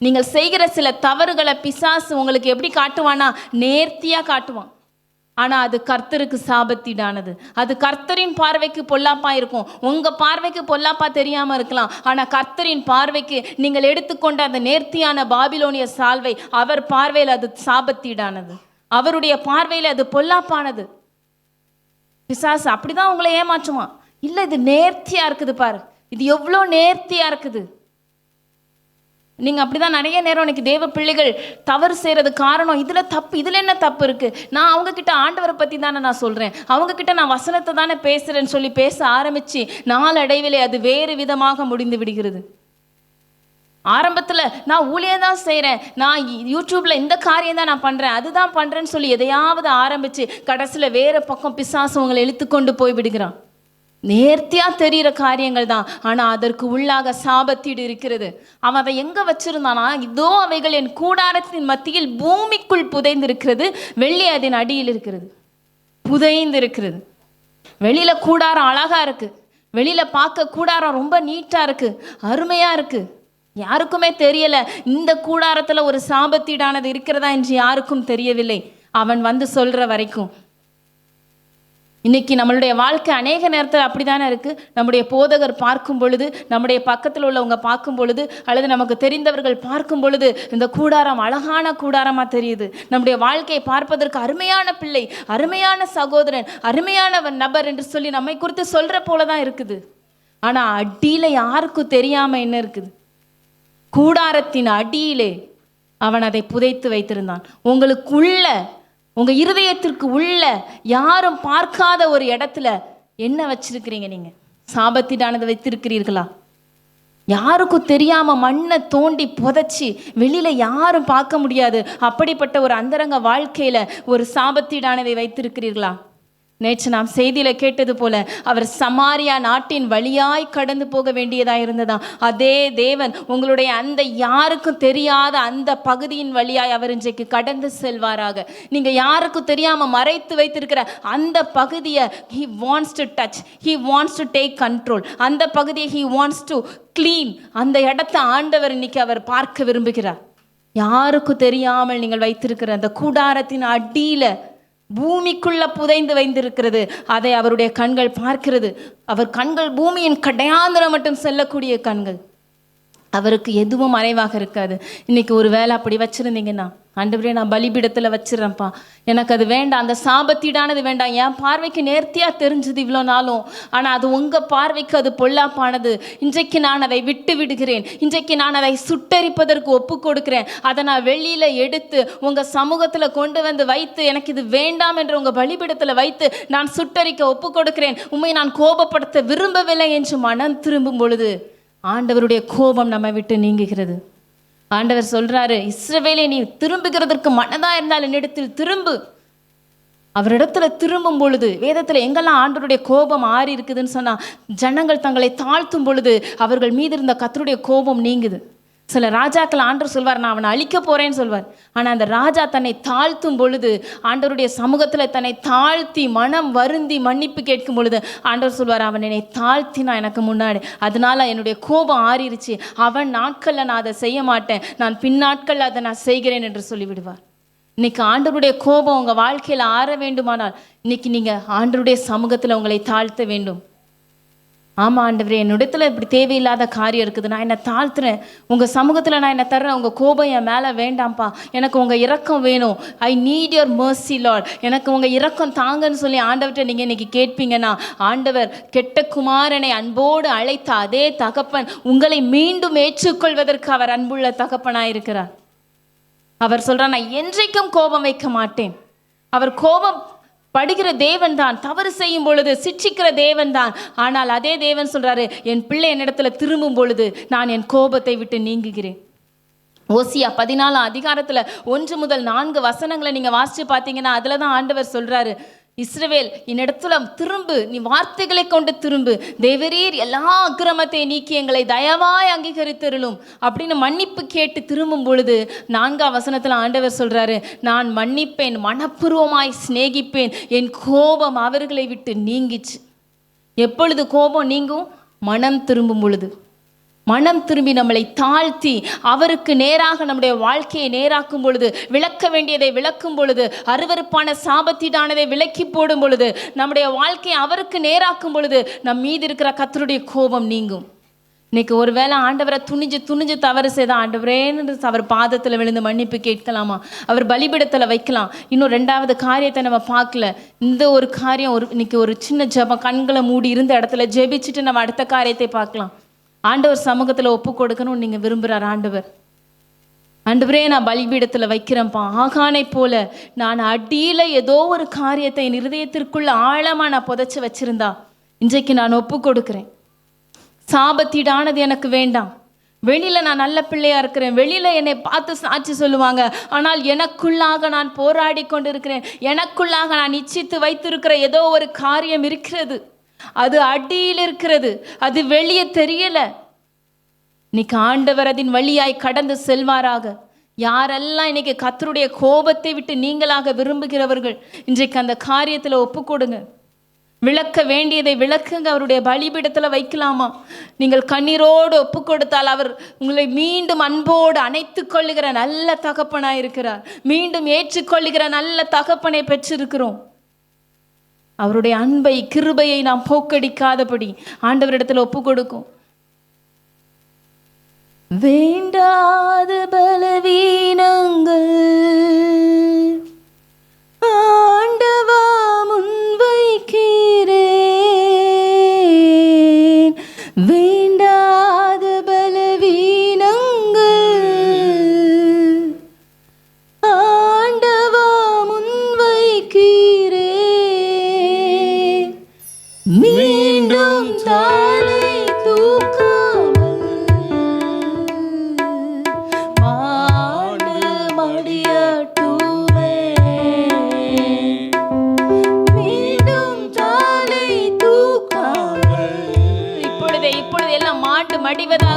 நீங்கள் செய்கிற சில தவறுகளை பிசாசு உங்களுக்கு எப்படி காட்டுவானா? நேர்த்தியா காட்டுவான். ஆனா அது கர்த்தருக்கு சாபத்தீடானது. அது கர்த்தரின் பார்வைக்கு பொல்லாப்பா இருக்கும். உங்க பார்வைக்கு பொல்லாப்பா தெரியாம இருக்கலாம். ஆனா கர்த்தரின் பார்வைக்கு நீங்கள் எடுத்துக்கொண்ட அந்த நேர்த்தியான பாபிலோனிய சால்வை அவர் பார்வையில் அது சாபத்தீடானது. அவருடைய பார்வையில் அது பொல்லாப்பானது. பிசாசு அப்படிதான் உங்களை ஏமாற்றுவான். இல்லை, இது நேர்த்தியா இருக்குது பாரு, இது எவ்வளோ நேர்த்தியா இருக்குது. நீங்கள் அப்படி தான் நிறைய நேரம் எனக்கு தேவ பிள்ளைகள் தவறு செய்கிறது காரணம் இதில் தப்பு, இதில் என்ன தப்பு இருக்குது? நான் அவங்கக்கிட்ட ஆண்டவரை பற்றி தானே நான் சொல்கிறேன், அவங்கக்கிட்ட நான் வசனத்தை தானே பேசுகிறேன்னு சொல்லி பேச ஆரம்பித்து நாளடைவிலே அது வேறு விதமாக முடிந்து விடுகிறது. ஆரம்பத்தில் நான் ஊழியம் தான் செய்கிறேன், நான் யூடியூப்பில் இந்த காரியம் தான் நான் பண்ணுறேன், அதுதான் பண்ணுறேன்னு சொல்லி எதையாவது ஆரம்பித்து கடைசியில் வேறு பக்கம் பிசாசு உங்களை இழுத்துக்கொண்டு போய் விடுகிறான். நேர்த்தியாக தெரிகிற காரியங்கள் தான், ஆனால் அதற்கு உள்ளாக சாபத்தீடு இருக்கிறது. அவன் அதை எங்கே வச்சிருந்தானா? இதோ அவைகள் என் கூடாரத்தின் மத்தியில் பூமிக்குள் புதைந்திருக்கிறது, வெள்ளி அதன் அடியில் இருக்கிறது. புதைந்திருக்கிறது. வெளியில் கூடாரம் அழகாக இருக்குது, வெளியில் பார்க்க கூடாரம் ரொம்ப நீட்டாக இருக்குது, அருமையாக இருக்குது. யாருக்குமே தெரியலை இந்த கூடாரத்தில் ஒரு சாபத்தீடானது இருக்கிறதா என்று யாருக்கும் தெரியவில்லை, அவன் வந்து சொல்கிற வரைக்கும். இன்னைக்கு நம்மளுடைய வாழ்க்கை அநேக நேரத்தில் அப்படி தானே இருக்குது. நம்முடைய போதகர் பார்க்கும் பொழுது, நம்முடைய பக்கத்தில் உள்ளவங்க பார்க்கும் பொழுது, அல்லது நமக்கு தெரிந்தவர்கள் பார்க்கும் பொழுது இந்த கூடாரம் அழகான கூடாரமாக தெரியுது. நம்முடைய வாழ்க்கையை பார்ப்பதற்கு அருமையான பிள்ளை, அருமையான சகோதரன், அருமையான நபர் என்று சொல்லி நம்மை குறித்து சொல்கிற போல தான் இருக்குது. ஆனால் அடியில் யாருக்கும் தெரியாமல் என்ன இருக்குது? கூடாரத்தின் அடியிலே அவன் அதை புதைத்து வைத்திருந்தான். உங்களுக்குள்ள, உங்க இருதயத்திற்கு உள்ள யாரும் பார்க்காத ஒரு இடத்துல என்ன வச்சிருக்கிறீங்க? நீங்க சாபத்தீடானது வைத்திருக்கிறீர்களா? யாருக்கும் தெரியாம மண்ணை தோண்டி புதைச்சி வெளியில யாரும் பார்க்க முடியாது அப்படிப்பட்ட ஒரு அந்தரங்க வாழ்க்கையில ஒரு சாபத்தீடானதை வைத்திருக்கிறீர்களா? நேற்று நாம் செய்தியில கேட்டது போல அவர் சமாரியா நாட்டின் வழியாய் கடந்து போக வேண்டியதாக இருந்ததா. அதே தேவன் உங்களுடைய அந்த யாருக்கும் தெரியாத அந்த பகுதியின் வழியாய் அவர் இன்றைக்கு கடந்து செல்வாராக. நீங்க யாருக்கும் தெரியாம மறைத்து வைத்திருக்கிற அந்த பகுதியை he wants to touch, he wants to take control. அந்த பகுதியை he wants to clean. அந்த இடத்தை ஆண்டவர் இன்னைக்கு அவர் பார்க்க விரும்புகிறார். யாருக்கும் தெரியாமல் நீங்கள் வைத்திருக்கிற அந்த கூடாரத்தின் அடியில பூமிக்குள்ள புதைந்து வைத்திருக்கிறது, அதை அவருடைய கண்கள் பார்க்கிறது. அவர் கண்கள் பூமியின் கடையாந்திரம் மட்டும் செல்லக்கூடிய கண்கள். அவருக்கு எதுவும் மறைவாக இருக்காது. இன்னைக்கு ஒரு வேலை அப்படி வச்சிருந்தீங்கன்னா, ஆண்டவரே நான் பலிபீடத்தில் வச்சிடறேன்ப்பா, எனக்கு அது வேண்டாம், அந்த சாபத்தீடானது வேண்டாம், என் பார்வைக்கு நேர்த்தியாக தெரிஞ்சது இவ்வளோ நாளும், ஆனால் அது உங்கள் பார்வைக்கு அது பொல்லாப்பானது, இன்றைக்கு நான் அதை விட்டு விடுகிறேன், இன்றைக்கு நான் அதை சுட்டரிப்பதற்கு ஒப்பு கொடுக்கிறேன், அதை நான் வெளியில் எடுத்து உங்கள் சமூகத்தில் கொண்டு வந்து வைத்து எனக்கு இது வேண்டாம் என்று உங்கள் பலிபீடத்தில் வைத்து நான் சுட்டரிக்க ஒப்பு கொடுக்கிறேன், உண்மை நான் கோபப்படுத்த விரும்பவில்லை என்று மனம் திரும்பும் பொழுது ஆண்டவருடைய கோபம் நம்ம விட்டு நீங்குகிறது. ஆண்டவர் சொல்றாரு, இஸ்ரவேலே நீ திரும்புகிறதற்கு மனதா இருந்தால் என்னிடத்தில் திரும்பு. அவரிடத்துல திரும்பும் பொழுது, வேதத்துல எங்கெல்லாம் ஆண்டவருடைய கோபம் ஆறி இருக்குதுன்னு சொன்னா, ஜனங்கள் தங்களை தாழ்த்தும் பொழுது அவர்கள் மீது இருந்த கர்த்தருடைய கோபம் நீங்குது. சில ராஜாக்கள் ஆண்டவர் சொல்வார், நான் அவனை அழிக்க போறேன்னு சொல்வார். ஆனால் அந்த ராஜா தன்னை தாழ்த்தும் பொழுது, ஆண்டவருடைய சமூகத்தில் தன்னை தாழ்த்தி மனம் வருந்தி மன்னிப்பு கேட்கும் பொழுது ஆண்டவர் சொல்வார், அவன் என்னை தாழ்த்தினா எனக்கு முன்னாடி, அதனால என்னுடைய கோபம் ஆறிருச்சு, அவன் நாட்களில் நான் அதை செய்ய மாட்டேன், நான் பின்னாட்களில் அதை நான் செய்கிறேன் என்று சொல்லிவிடுவார். இன்னைக்கு ஆண்டவருடைய கோபம் உங்கள் வாழ்க்கையில் ஆற வேண்டுமானால் இன்னைக்கு நீங்கள் ஆண்டவருடைய சமூகத்தில் உங்களை தாழ்த்த வேண்டும். ஆமாம் ஆண்டவரே, என்னிடத்துல இப்படி தேவையில்லாத காரியம் இருக்குது, நான் என்னை தாழ்த்துறேன், உங்கள் சமூகத்தில் நான் என்ன தர்றேன், உங்கள் கோபம் என் மேலே வேண்டாம்ப்பா, எனக்கு உங்கள் இரக்கம் வேணும், I need your mercy Lord, எனக்கு உங்கள் இரக்கம் தாங்கன்னு சொல்லி ஆண்டவர்கிட்ட நீங்கள் இன்னைக்கு கேட்பீங்கன்னா, ஆண்டவர் கெட்ட குமாரனை அன்போடு அழைத்த அதே தகப்பன் உங்களை மீண்டும் ஏற்றுக்கொள்வதற்கு அவர் அன்புள்ள தகப்பனாக இருக்கிறார். அவர் சொல்கிறார், நான் என்றைக்கும் கோபம் வைக்க மாட்டேன். அவர் கோபம் படுகிற தேவன் தான், தவறு செய்யும் பொழுது சிட்சிக்கிற தேவன் தான். ஆனால் அதே தேவன் சொல்றாரு, என் பிள்ளை என்னிடத்துல திரும்பும் பொழுது நான் என் கோபத்தை விட்டு நீங்குகிறேன். ஓசியா 14 அதிகாரத்துல 1 முதல் 4 வசனங்களை நீங்க வாசிச்சு பார்த்தீங்கன்னா அதுலதான் ஆண்டவர் சொல்றாரு, இஸ்ரவேல் என்னிடத்துல திரும்பு, நீ வார்த்தைகளை கொண்டு திரும்பு, தேவரீர் எல்லா அக்கிரமத்தை நீக்கி எங்களை தயவாய் அங்கீகரித்தருளும் அப்படின்னு மன்னிப்பு கேட்டு திரும்பும் பொழுது 4ஆம் வசனத்துல ஆண்டவர் சொல்றாரு, நான் மன்னிப்பேன், மனப்பூர்வமாய் சிநேகிப்பேன், என் கோபம் அவர்களை விட்டு நீங்கிச்சு. எப்பொழுது கோபம் நீங்கும்? மனம் திரும்பும் பொழுது. மனம் திரும்பி நம்மளை தாழ்த்தி அவருக்கு நேராக நம்முடைய வாழ்க்கையை நேராக்கும் பொழுது, விளக்க வேண்டியதை விளக்கும் பொழுது, அருவருப்பான சாபத்தீடானதை விலக்கி போடும் பொழுது, நம்முடைய வாழ்க்கையை அவருக்கு நேராக்கும் பொழுது நம் மீது இருக்கிற கர்த்தருடைய கோபம் நீங்கும். இன்னைக்கு ஒருவேளை ஆண்டவரை துணிஞ்சு தவறு செய்த ஆண்டவரேன்னு அவர் பாதத்தில் விழுந்து மன்னிப்பு கேட்கலாமா? அவர் பலிபீடத்தில் வைக்கலாம். இன்னும் 2வது காரியத்தை நம்ம பார்க்கல. இந்த ஒரு காரியம், இன்னைக்கு ஒரு சின்ன ஜெபம், கண்களை மூடி இருந்த இடத்துல ஜெபிச்சுட்டு நம்ம அடுத்த காரியத்தை பார்க்கலாம். ஆண்டவர் சமூகத்தில் ஒப்பு கொடுக்கணும்னு நீங்கள் விரும்புகிறார். ஆண்டவரே நான் பலிபீடத்தில் வைக்கிறேன்ப்பா, ஆகானை போல நான் அடியில் ஏதோ ஒரு காரியத்தை என் இருதயத்திற்குள்ள ஆழமாக நான் புதைச்சி வச்சிருந்தா இன்றைக்கு நான் ஒப்பு கொடுக்குறேன். சாபத்தீடானது எனக்கு வேண்டாம். வெளியில் நான் நல்ல பிள்ளையாக இருக்கிறேன், வெளியில் என்னை பார்த்து சாட்சி சொல்லுவாங்க, ஆனால் எனக்குள்ளாக நான் போராடி கொண்டு இருக்கிறேன், எனக்குள்ளாக நான் இச்சித்து வைத்திருக்கிற ஏதோ ஒரு காரியம் இருக்கிறது, அது அடியில் இருக்கிறது, அது வெளியே தெரியல. இன்னைக்கு ஆண்டவர் அதன் வழியாய் கடந்து செல்வாராக. யாரெல்லாம் இன்னைக்கு கர்த்தருடைய கோபத்தை விட்டு நீங்களாக விரும்புகிறவர்கள் இன்றைக்கு அந்த காரியத்தில் ஒப்பு கொடுங்க. விளக்க வேண்டியதை விளக்குங்க. அவருடைய பலிபீடத்தில் வைக்கலாமா? நீங்கள் கண்ணீரோடு ஒப்பு கொடுத்தால் அவர் உங்களை மீண்டும் அன்போடு அணைத்து கொள்ளுகிற நல்ல தகப்பனாய் இருக்கிறார். மீண்டும் ஏற்றுக்கொள்ளுகிற நல்ல தகப்பனை பெற்றிருக்கிறோம். அவருடைய அன்பை கிருபையை நாம் போக்கடிக்காதபடி ஆண்டவரிடத்தில் ஒப்பு கொடுக்கும். வேண்டாத பலவீனங்கள் ஆண்டவா முன்வைக்கிறேன், வேண்டாத பலவீனங்கள் ஆண்டவா முன்வைக்கிறேன், மீண்டும் தலை தூக்காமல்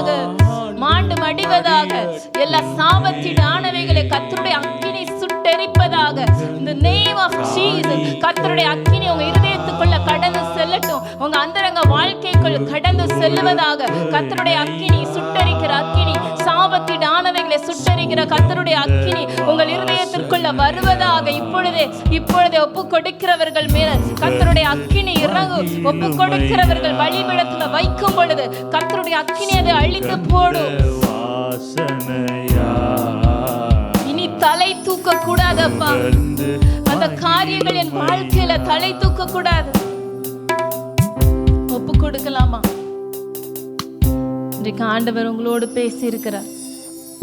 மடிவதாக, மாண்டு மடிவதாக. எல்லா சாபத்தின் ஆனவைகளை கர்த்தருடைய அக்கினி சுட்டெரிப்பதாக. இந்த நேம் ஆஃப் ஜீசஸ். கர்த்தருடைய அக்கினி உங்க இருதயத்துக்குள்ள கடந்து செல்லட்டும், உங்க அந்தரங்க வாழ்க்கைக்குள் கடந்து செல்லுவதாக. கர்த்தருடைய அக்கினி, சுட்டெரிக்கிற அக்கினி, சாபத்தின் ஆனவைகளை சுட்டெரிக்கிற கர்த்தருடைய அக்கினி உங்கள் இருதயத்திற்குள்ள வருவதாக. இப்பொழுதே ஒப்பு கொடுக்கிறவர்கள் மேல கர்த்தருடைய அக்கினி இறங்கும். ஒப்பு கொடுக்கிறவர்கள் பலிபீடத்துல வைக்கும் பொழுது கர்த்தருடைய அக்கினி அதை அழித்து போடும். இனி தலை தூக்க கூடாதப்பா, அந்த காரியங்கள் என் வாழ்க்கையில தலை தூக்க கூடாது. ஒப்பு கொடுக்கலாமா? இன்றைக்கு ஆண்டவர் உங்களோடு பேசி இருக்கிறார்.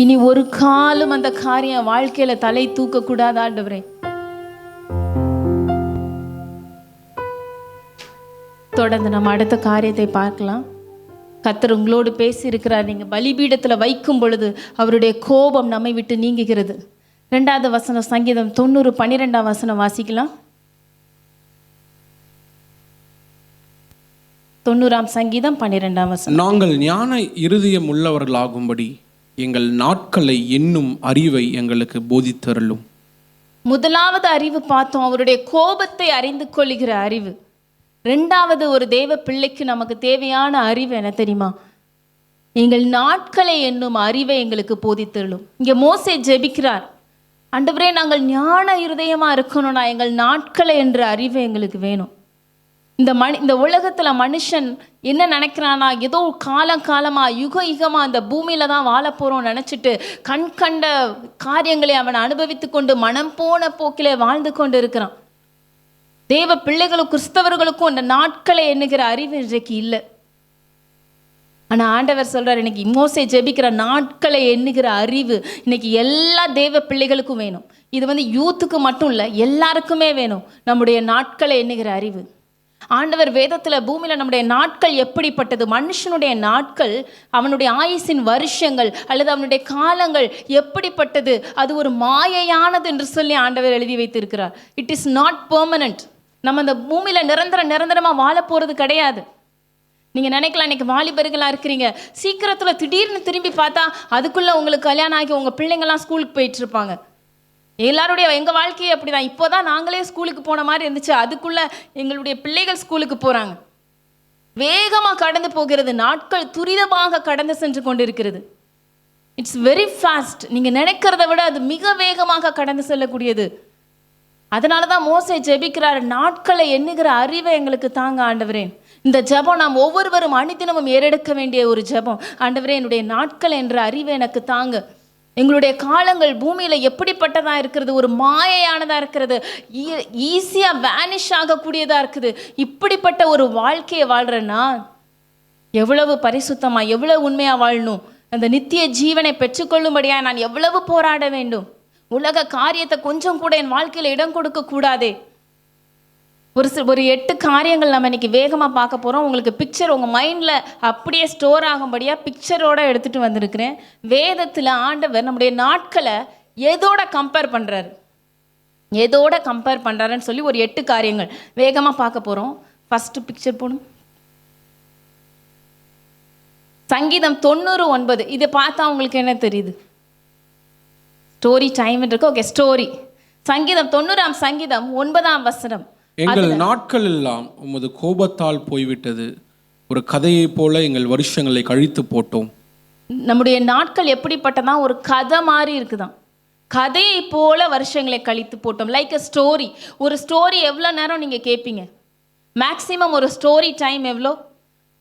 இனி ஒரு காலம் அந்த காரியம் வாழ்க்கையில தலை தூக்க கூடாது. ஆண்டவரே, தொடர்ந்து நம்ம அடுத்த காரியத்தை பார்க்கலாம். கர்த்தர் உங்களோடு பேசி இருக்கிறார். நீங்க பலிபீடத்துல வைக்கும் பொழுது அவருடைய கோபம் நம்மை விட்டு நீங்குகிறது. 2வது வசனம், சங்கீதம் 90 12ஆம் வசனம் வாசிக்கலாம். 90ஆம் சங்கீதம் 12ஆம் வசனம். நாங்கள் ஞான இருதயம் உள்ளவர்களாகும்படி எங்கள் நாட்களை எண்ணும் அறிவை எங்களுக்கு போதித்தருளும். முதலாவது அறிவு பார்த்தோம், அவருடைய கோபத்தை அறிந்து கொள்ளுகிற அறிவு. 2வது, ஒரு தேவ பிள்ளைக்கு நமக்கு தேவையான அறிவு என்ன தெரியுமா? எங்கள் நாட்களை எண்ணும் அறிவை எங்களுக்கு போதித்தருளும். இங்க மோசே ஜெபிக்கிறார், ஆண்டவரே நாங்கள் ஞான இருதயமா இருக்கணும்னா எங்கள் நாட்களை என்ற அறிவு எங்களுக்கு வேணும். இந்த உலகத்துல மனுஷன் என்ன நினைக்கிறானா, ஏதோ காலமா யுகமா இந்த பூமியில தான் வாழ போறோம் நினைச்சிட்டு கண்கண்ட காரியங்களை அவன் அனுபவித்து கொண்டு மனம் போன போக்கிலே வாழ்ந்து கொண்டு இருக்கிறான். தேவ பிள்ளைகளும் கிறிஸ்தவர்களுக்கும் அந்த நாட்களை எண்ணுகிற அறிவு இன்றைக்கு இல்லை. ஆனா ஆண்டவர் சொல்றார், இன்னைக்கு மோசே ஜெபிக்கிற நாட்களை எண்ணுகிற அறிவு இன்னைக்கு எல்லா தேவ பிள்ளைகளுக்கும் வேணும். இது யூத்துக்கு மட்டும் இல்லை, எல்லாருக்குமே வேணும் நம்முடைய நாட்களை எண்ணுகிற அறிவு. ஆண்டவர் வேதத்துல பூமியில நம்முடைய நாட்கள் எப்படிப்பட்டது, மனுஷனுடைய நாட்கள், அவனுடைய ஆயுசின் வருஷங்கள் அல்லது அவனுடைய காலங்கள் எப்படிப்பட்டது, அது ஒரு மாயையானது என்று சொல்லி ஆண்டவர் எழுதி வைத்திருக்கிறார். It is not permanent. நம்ம அந்த பூமியில நிரந்தரமா வாழ போறது கிடையாது. நீங்க நினைக்கலாம், இன்னைக்கு வாலிபர்களா இருக்கிறீங்க, சீக்கிரத்துல திடீர்னு திரும்பி பார்த்தா அதுக்குள்ள உங்களுக்கு கல்யாணம் ஆகி உங்க பிள்ளைங்கள்லாம் ஸ்கூலுக்கு போயிட்டு இருப்பாங்க. எங்க வாழ்க்கையே அப்படிதான். இப்போதான் நாங்களே ஸ்கூலுக்கு போன மாதிரி இருந்துச்சு, அதுக்குள்ள எங்களுடைய பிள்ளைகள் ஸ்கூலுக்கு போறாங்க. வேகமா கடந்து போகிறது, நாட்கள் துரிதமாக கடந்து சென்று கொண்டிருக்கிறது. It's very fast. நீங்க நினைக்கிறத விட அது மிக வேகமாக கடந்து செல்லக்கூடியது. அதனாலதான் மோசே ஜெபிக்கிறார், நாட்களை எண்ணுகிற அறிவை எங்களுக்கு தாங்க ஆண்டவரே. இந்த ஜெபம் நாம் ஒவ்வொருவரும் அனுதினமும் ஏறெடுக்க வேண்டிய ஒரு ஜெபம். ஆண்டவரே, என்னுடைய நாட்கள் என்ற அறிவை எனக்கு தாங்க. எங்களுடைய காலங்கள் பூமியில எப்படிப்பட்டதா இருக்கிறது, ஒரு மாயையானதா இருக்கிறது, ஈஸியா வேனிஷ் ஆகக்கூடியதா இருக்குது. இப்படிப்பட்ட ஒரு வாழ்க்கையை வாழ்றேன்னா எவ்வளவு பரிசுத்தமா, எவ்வளவு உண்மையா வாழணும், அந்த நித்திய ஜீவனை பெற்றுக்கொள்ளும்படியா நான் எவ்வளவு போராட வேண்டும். உலக காரியத்தை கொஞ்சம் கூட என் வாழ்க்கையில இடம் கொடுக்க கூடாதே. ஒரு 8 காரியங்கள் நம்ம இன்னைக்கு வேகமா பார்க்க போறோம். உங்களுக்கு பிக்சர் உங்க மைண்ட்ல அப்படியே ஸ்டோர் ஆகும்படியா பிக்சரோட எடுத்துட்டு வந்திருக்கிறேன். வேதத்துல ஆண்டவர் நம்முடைய நாட்களை எதோட கம்பேர் பண்றாருன்னு சொல்லி ஒரு 8 காரியங்கள் வேகமா பார்க்க போறோம். ஃபர்ஸ்ட் பிக்சர் போடும். சங்கீதம் 90:9. இதை பார்த்தா உங்களுக்கு என்ன தெரியுது? ஸ்டோரி டைம் இருக்கு. Okay, story. சங்கீதம் 90ஆம் சங்கீதம் 9ஆம் வசனம். எங்கள் நாட்கள் எல்லாம் உமது கோபத்தால் போய்விட்டது, ஒரு கதையை போல எங்கள் வருஷங்களை கழித்து போட்டோம். நம்முடைய நாட்கள் எப்படிப்பட்டதா, ஒரு கதை மாதிரி இருக்குதான். கதையை போல வருஷங்களை கழித்து போட்டோம். Like a story. ஒரு ஸ்டோரி எவ்வளோ நேரம் நீங்க கேட்பீங்க? மேக்சிமம் ஒரு ஸ்டோரி டைம் எவ்வளோ?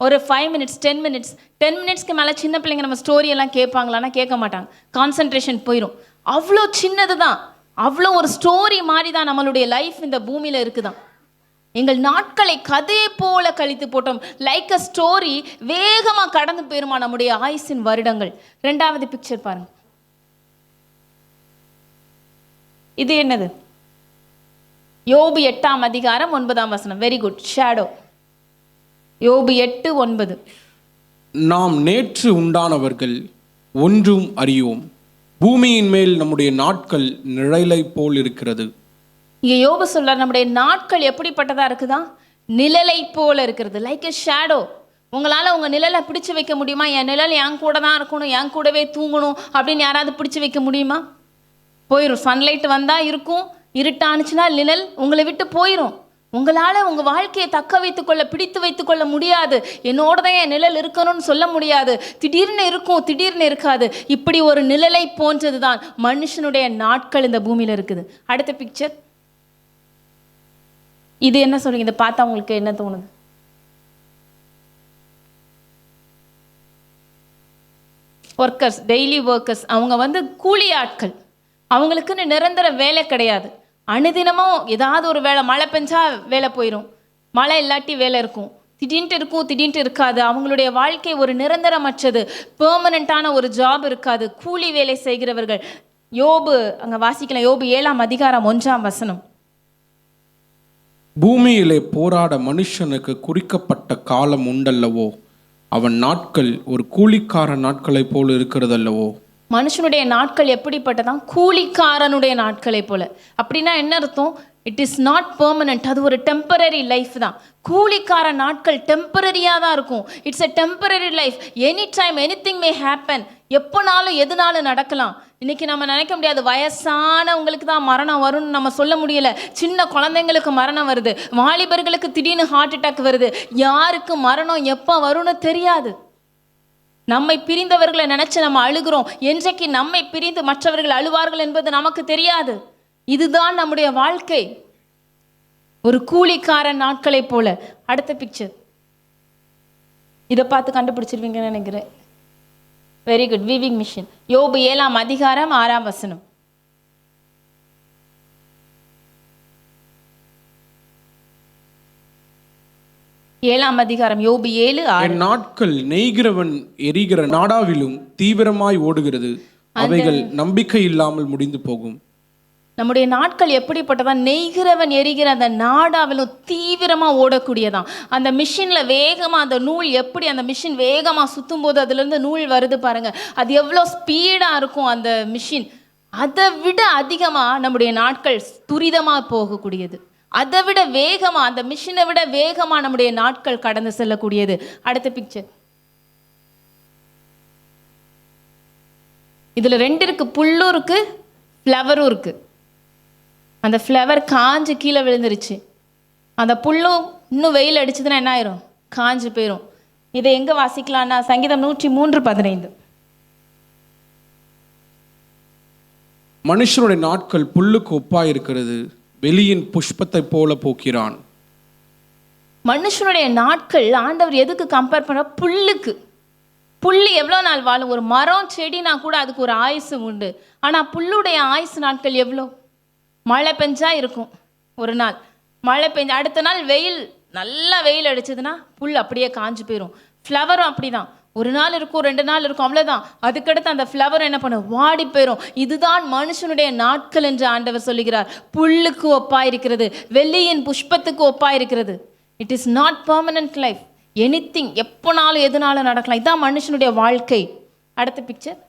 ஒரு 5 minutes 10 minutes. 10 minutesக்கு மேலே சின்ன பிள்ளைங்க நம்ம ஸ்டோரி எல்லாம் கேட்பாங்களான்னா கேட்க மாட்டாங்க, கான்சன்ட்ரேஷன் போயிடும். அவ்வளோ சின்னது தான், அவ்வளோ ஒரு ஸ்டோரி மாதிரி தான் நம்மளுடைய லைஃப் இந்த பூமியில இருக்குதான். எங்கள் நாட்களை கதையை போல கழித்து போட்டோம். Like a story. வேகமா கடந்து போயிருமா நம்முடைய ஆயுசின் வருடங்கள். 2வது பிக்சர் பாருங்க. இது என்னது? யோபு 8ஆம் அதிகாரம் 9ஆம் வசனம். Very good. ஷேடோ. யோபு 8:9. நாம் நேற்று உண்டானவர்கள் ஒன்றும் அறியோம், பூமியின் மேல் நம்முடைய நாட்கள் நிழலை போல் இருக்கிறது. இங்க யோபு சொல்றார், நம்முடைய நாட்கள் எப்படிப்பட்டதா இருக்குதா? நிழலை போல இருக்கிறது. Like a shadow. உங்களால் உங்கள் நிழலை பிடிச்சு வைக்க முடியுமா? என் நிழல் என் கூட தான் இருக்கணும், என் கூடவே தூங்கணும் அப்படின்னு யாராவது பிடிச்சு வைக்க முடியுமா? போயிடும். சன்லைட் வந்தால் இருக்கும், இருட்டானுச்சுன்னா நிழல் உங்களை விட்டு போயிடும். உங்களால் உங்கள் வாழ்க்கையை தக்க வைத்துக்கொள்ள, பிடித்து வைத்துக்கொள்ள முடியாது. என்னோட தான் என் நிழல் இருக்கணும்னு சொல்ல முடியாது. திடீர்னு இருக்கும், திடீர்னு இருக்காது. இப்படி ஒரு நிழலை போன்றது தான் மனுஷனுடைய நாட்கள் இந்த பூமியில் இருக்குது. அடுத்த பிக்சர். இது என்ன சொல்றீங்க? இதை பார்த்தா உங்களுக்கு என்ன தோணுது? ஒர்க்கர்ஸ், டெய்லி ஒர்க்கர்ஸ், அவங்க கூலி ஆட்கள். அவங்களுக்குன்னு நிரந்தர வேலை கிடையாது. அனுதினமும் ஏதாவது ஒரு வேலை, மழை பெஞ்சா வேலை போயிடும், மழை இல்லாட்டி வேலை இருக்கும், திடீர்னு இருக்கும், திடீர்னு இருக்காது. அவங்களுடைய வாழ்க்கை ஒரு நிரந்தரமற்றது, பெர்மனண்ட்டான ஒரு ஜாப் இருக்காது. கூலி வேலை செய்கிறவர்கள். யோபு அங்கே வாசிக்கலாம், யோபு 7ஆம் அதிகாரம் 1ஆம் வசனம். பூமியிலே போராட மனுஷனுக்கு குறிக்கப்பட்ட காலம் உண்டல்லவோ, அவன் நாட்கள் ஒரு கூலிக்கார நாட்களை போல் இருக்கிறதல்லவோ. மனுஷனுடைய நாட்கள் எப்படிப்பட்டதான்? கூலிக்காரனுடைய நாட்களை போல. அப்படின்னா என்ன அர்த்தம்? It is not permanent. அது ஒரு டெம்பரரி லைஃப் தான். கூலிக்கார நாட்கள் டெம்பரரியாக தான் இருக்கும். It's a temporary life. Any time anything may happen. எப்போனாலும் எதுனாலும் நடக்கலாம். இன்னைக்கு நம்ம நினைக்க முடியாது, வயசானவங்களுக்கு தான் மரணம் வரும்னு நம்ம சொல்ல முடியல. சின்ன குழந்தைங்களுக்கு மரணம் வருது, வாலிபர்களுக்கு திடீர்னு ஹார்ட் அட்டாக் வருது. யாருக்கு மரணம் எப்போ வரும்னு தெரியாது. நம்மை பிரிந்தவர்களை நினைச்சு நம்ம அழுகிறோம். என்றைக்கு நம்மை பிரிந்து மற்றவர்கள் அழுவார்கள் என்பது நமக்கு தெரியாது. இதுதான் நம்முடைய வாழ்க்கை, ஒரு கூலிக்காரன் நாட்களை போல. அடுத்த பிக்சர். இதை பார்த்து கண்டுபிடிச்சிருவீங்கன்னு நினைக்கிறேன். Very good. Weaving machine. யோபு 7ஆம் அதிகாரம் 6ஆம் வசனம். ஏழாம் அதிகாரம், யோபு 7:6. என் நாட்கள் நெய்கிறவன் எரிகிற நாடாவிலும் தீவிரமாய் ஓடுகிறது, அவைகள் நம்பிக்கை இல்லாமல் முடிந்து போகும். நம்முடைய நாட்கள் எப்படிப்பட்டதான்? நெய்கிறவன் எரிகிற அந்த நாடாவிலும் தீவிரமாக ஓடக்கூடியதான். அந்த மிஷினில் வேகமாக அந்த நூல் எப்படி அந்த மிஷின் வேகமாக சுற்றும் போது அதுலேருந்து நூல் வருது பாருங்கள், அது எவ்வளோ ஸ்பீடாக இருக்கும் அந்த மிஷின். அதை விட அதிகமாக நம்முடைய நாட்கள் துரிதமாக போகக்கூடியது. அதை விட வேகமாக, அந்த மிஷினை விட வேகமாக நம்முடைய நாட்கள் கடந்து செல்லக்கூடியது. அடுத்த பிக்சர். இதில் 2 இருக்கு, புல்லும் இருக்கு, ஃப்ளவரும் இருக்கு. அந்த ஃப்ளவர் காஞ்சு கீழே விழுந்துருச்சு. அந்த புல்லும் இன்னும் வெயில் அடிச்சதுன்னா என்ன ஆயிரும்? காஞ்சு போயிடும். இதை எங்கே வாசிக்கலான்னா சங்கீதம் 103:15. மனுஷனுடைய நாட்கள் புல்லுக்கு ஒப்பாயிருக்கிறது, வெளியின் புஷ்பத்தை போல போக்கிறான். மனுஷனுடைய நாட்கள் ஆண்டவர் எதுக்கு கம்பேர் பண்ண? புல்லுக்கு. புல்லு எவ்வளோ நாள் வாழும்? ஒரு மரம் செடினா கூட அதுக்கு ஒரு ஆயுசு உண்டு. ஆனால் புல்லுடைய ஆயுசு நாட்கள் எவ்வளோ? மழை பெஞ்சா இருக்கும் ஒரு நாள், மழை பெஞ்ச அடுத்த நாள் வெயில், நல்லா வெயில் அடிச்சதுன்னா புல் அப்படியே காஞ்சு போயிடும். ஃப்ளவரும் அப்படிதான், ஒரு நாள் இருக்கும், 2 நாள் இருக்கும், அவ்வளோதான். அதுக்கடுத்து அந்த ஃப்ளவர் என்ன பண்ணும்? வாடி போயிடும். இதுதான் மனுஷனுடைய நாட்கள் என்று ஆண்டவர் சொல்லுகிறார். புல்லுக்கு ஒப்பாயிருக்கிறது, வெள்ளியின் புஷ்பத்துக்கு ஒப்பாயிருக்கிறது. It is not permanent life. Anything, எப்போனாலும் எதுனாலும் நடக்கலாம். இதுதான் மனுஷனுடைய வாழ்க்கை. அடுத்த பிக்சர்.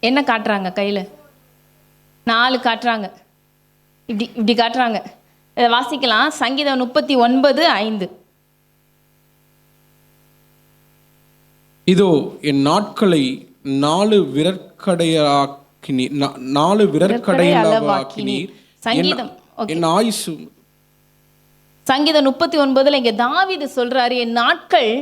என்ன காட்டுறாங்க? கையில் 4 காட்டுறாங்க, இப்படி இப்படி காட்டுறாங்க. இதை வாசிக்கலாம். சங்கீதம் 39:5. இதோ என் நாட்களை 4 விரற்கடையாக்கினீர், 4 விரற்கடையாக்கினீர். சங்கீதம் என் ஆயுசு. சங்கீதம் 39 இங்கே தாவீது சொல்றாரு, என் நாட்கள்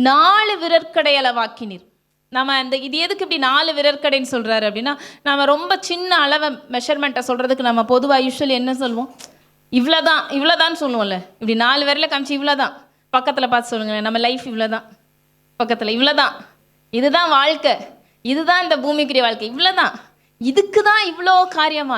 4 விரற்கடை அளவாக்கினீர். நம்ம இது எதுக்கு இப்படி 4 விரற்கடைன்னு சொல்கிறாரு அப்படின்னா, நம்ம ரொம்ப சின்ன அளவை மெஷர்மெண்ட்டை சொல்கிறதுக்கு நம்ம பொதுவாக யூஸ்வலி என்ன சொல்லுவோம்? இவ்வளோதான் சொல்லுவோம்ல. இப்படி 4 விரல காமிச்சு இவ்வளோதான், பக்கத்தில் பார்த்து சொல்லுங்களேன், நம்ம லைஃப் இவ்வளோதான், பக்கத்தில் இவ்வளோதான், இதுதான் வாழ்க்கை, இதுதான் இந்த பூமிக்குரிய வாழ்க்கை, இவ்வளோதான். இதுக்கு தான் இவ்வளோ காரியமா?